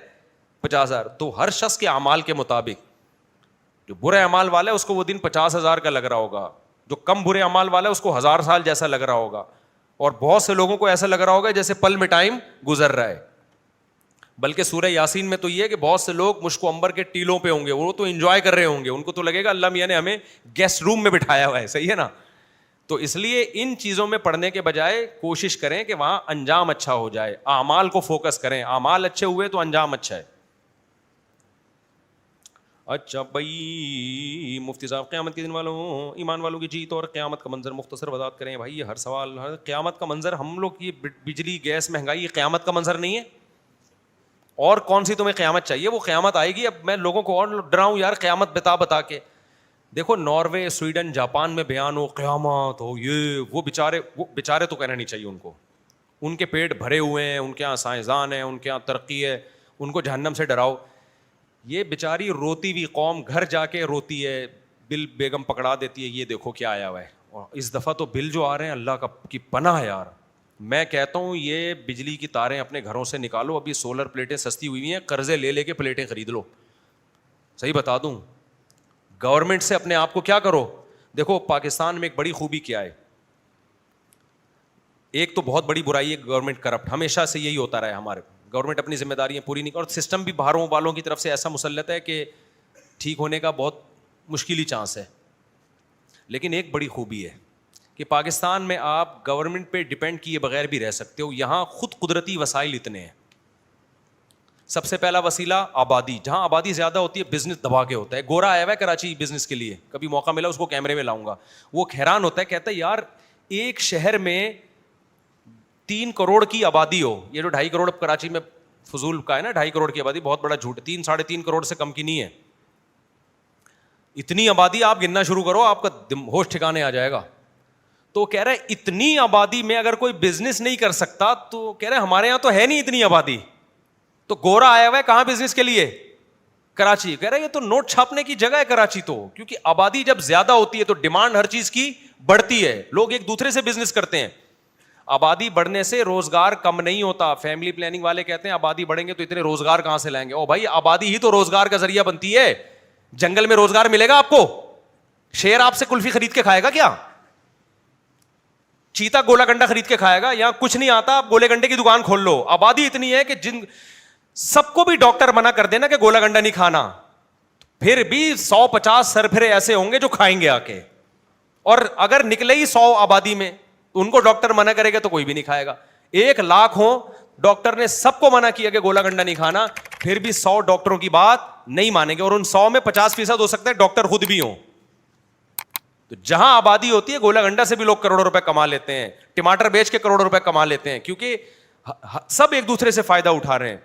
[SPEAKER 2] 50,000. تو ہر شخص کے اعمال کے مطابق جو برے اعمال والا ہے اس کو وہ دن 50,000 کا لگ رہا ہوگا, جو کم برے اعمال والا ہے اس کو 1000 سال جیسا لگ رہا ہوگا, اور بہت سے لوگوں کو ایسا لگ رہا ہوگا جیسے پل میں ٹائم گزر رہا ہے. بلکہ سورہ یاسین میں تو یہ ہے کہ بہت سے لوگ مشک و عنبر کے ٹیلوں پہ ہوں گے, وہ تو انجوائے کر رہے ہوں گے, ان کو تو لگے گا اللہ میاں نے ہمیں گیسٹ روم میں بٹھایا ہوا ہے. صحیح ہے نا. تو اس لیے ان چیزوں میں پڑھنے کے بجائے کوشش کریں کہ وہاں انجام اچھا ہو جائے, اعمال کو فوکس کریں. اعمال اچھے ہوئے تو انجام اچھا ہے. اچھا بھائی مفتی صاحب, قیامت کے دن والوں ایمان والوں کی جیت اور قیامت کا منظر مختصر وضاحت کریں. بھائی یہ ہر سوال, قیامت کا منظر ہم لوگ یہ بجلی گیس مہنگائی یہ قیامت کا منظر نہیں ہے. اور کون سی تمہیں قیامت چاہیے؟ وہ قیامت آئے گی. اب میں لوگوں کو اور ڈراؤں یار قیامت بتا کے. دیکھو ناروے سویڈن جاپان میں بیان ہو قیامت ہو, یہ وہ بیچارے تو کہنا نہیں چاہیے ان کو. ان کے پیٹ بھرے ہوئے ہیں, ان کے یہاں سائنسدان ہیں, ان کے یہاں ترقی ہے, ان کو جہنم سے ڈراؤ. یہ بیچاری روتی ہوئی قوم گھر جا کے روتی ہے, بل بیگم پکڑا دیتی ہے, یہ دیکھو کیا آیا ہوا ہے. اور اس دفعہ تو بل جو آ رہے ہیں اللہ کی پناہ یار. میں کہتا ہوں یہ بجلی کی تاریں اپنے گھروں سے نکالو. ابھی سولر پلیٹیں سستی ہوئی ہیں, قرضے لے کے پلیٹیں خرید لو. صحیح بتا دوں, گورنمنٹ سے اپنے آپ کو کیا کرو. دیکھو پاکستان میں ایک بڑی خوبی کیا ہے, ایک تو بہت بڑی برائی ہے گورنمنٹ کرپٹ, ہمیشہ سے یہی ہوتا رہا ہے. ہمارے گورنمنٹ اپنی ذمہ داریاں پوری نہیں, اور سسٹم بھی باہروں والوں کی طرف سے ایسا مسلط ہے کہ ٹھیک ہونے کا بہت مشکل ہی چانس ہے. لیکن ایک بڑی خوبی ہے کہ پاکستان میں آپ گورنمنٹ پہ ڈپینڈ کیے بغیر بھی رہ سکتے ہو. یہاں خود قدرتی وسائل اتنے ہیں. سب سے پہلا وسیلہ آبادی, جہاں آبادی زیادہ ہوتی ہے بزنس دبا کے ہوتا ہے. گورا آیا ہوا ہے کراچی بزنس کے لیے, کبھی موقع ملا اس کو کیمرے میں لاؤں گا. وہ حیران ہوتا ہے, کہتا ہے یار ایک شہر میں 3 کروڑ کی آبادی ہو. یہ جو 2.5 کروڑ کراچی میں فضول کا ہے نا, 2.5 کروڑ کی آبادی بہت بڑا جھوٹ, 3-3.5 کروڑ سے کم کی نہیں ہے. اتنی آبادی آپ گننا شروع کرو آپ کا ہوش ٹھکانے آ جائے گا. تو کہہ رہے اتنی آبادی میں اگر کوئی بزنس نہیں کر سکتا, تو کہہ رہے ہمارے یہاں تو ہے نہیں اتنی آبادی. تو گورا آیا ہوا ہے کہاں بزنس کے لیے؟ کراچی. کہہ رہے یہ تو نوٹ چھاپنے کی جگہ ہے کراچی تو, کیونکہ آبادی جب زیادہ ہوتی ہے تو ڈیمانڈ ہر چیز کی بڑھتی ہے, لوگ ایک دوسرے سے بزنس کرتے ہیں. آبادی بڑھنے سے روزگار کم نہیں ہوتا. فیملی پلاننگ والے کہتے ہیں آبادی بڑھیں گے تو اتنے روزگار کہاں سے لائیں گے. او بھائی آبادی ہی تو روزگار کا ذریعہ بنتی ہے. جنگل میں روزگار ملے گا آپ کو؟ شیر آپ سے کلفی خرید کے کھائے گا کیا؟ چیتا گولا گنڈا خرید کے کھائے گا؟ یہاں کچھ نہیں آتا, آپ گولے گنڈے کی دکان کھول لو. آبادی اتنی ہے کہ جن سب کو بھی ڈاکٹر منع کر دینا کہ گولا گنڈا نہیں کھانا, پھر بھی 150 سرپھرے ایسے ہوں گے جو کھائیں گے آ کے, اور اگر نکلے ہی 100 آبادی میں تو ان کو ڈاکٹر منع کرے گا تو کوئی بھی نہیں کھائے گا. 1 لاکھ ہوں, ڈاکٹر نے سب کو منع کیا کہ گولا گنڈا نہیں کھانا, پھر بھی 100 ڈاکٹروں کی بات نہیں مانیں گے, اور ان 100 میں 50% ہو سکتا ہے ڈاکٹر خود بھی ہوں. تو جہاں آبادی ہوتی ہے گولا گنڈا سے بھی لوگ کروڑوں روپے کما لیتے ہیں, ٹماٹر بیچ کے کروڑوں روپے کما لیتے ہیں, کیونکہ سب ایک دوسرے سے فائدہ اٹھا رہے ہیں.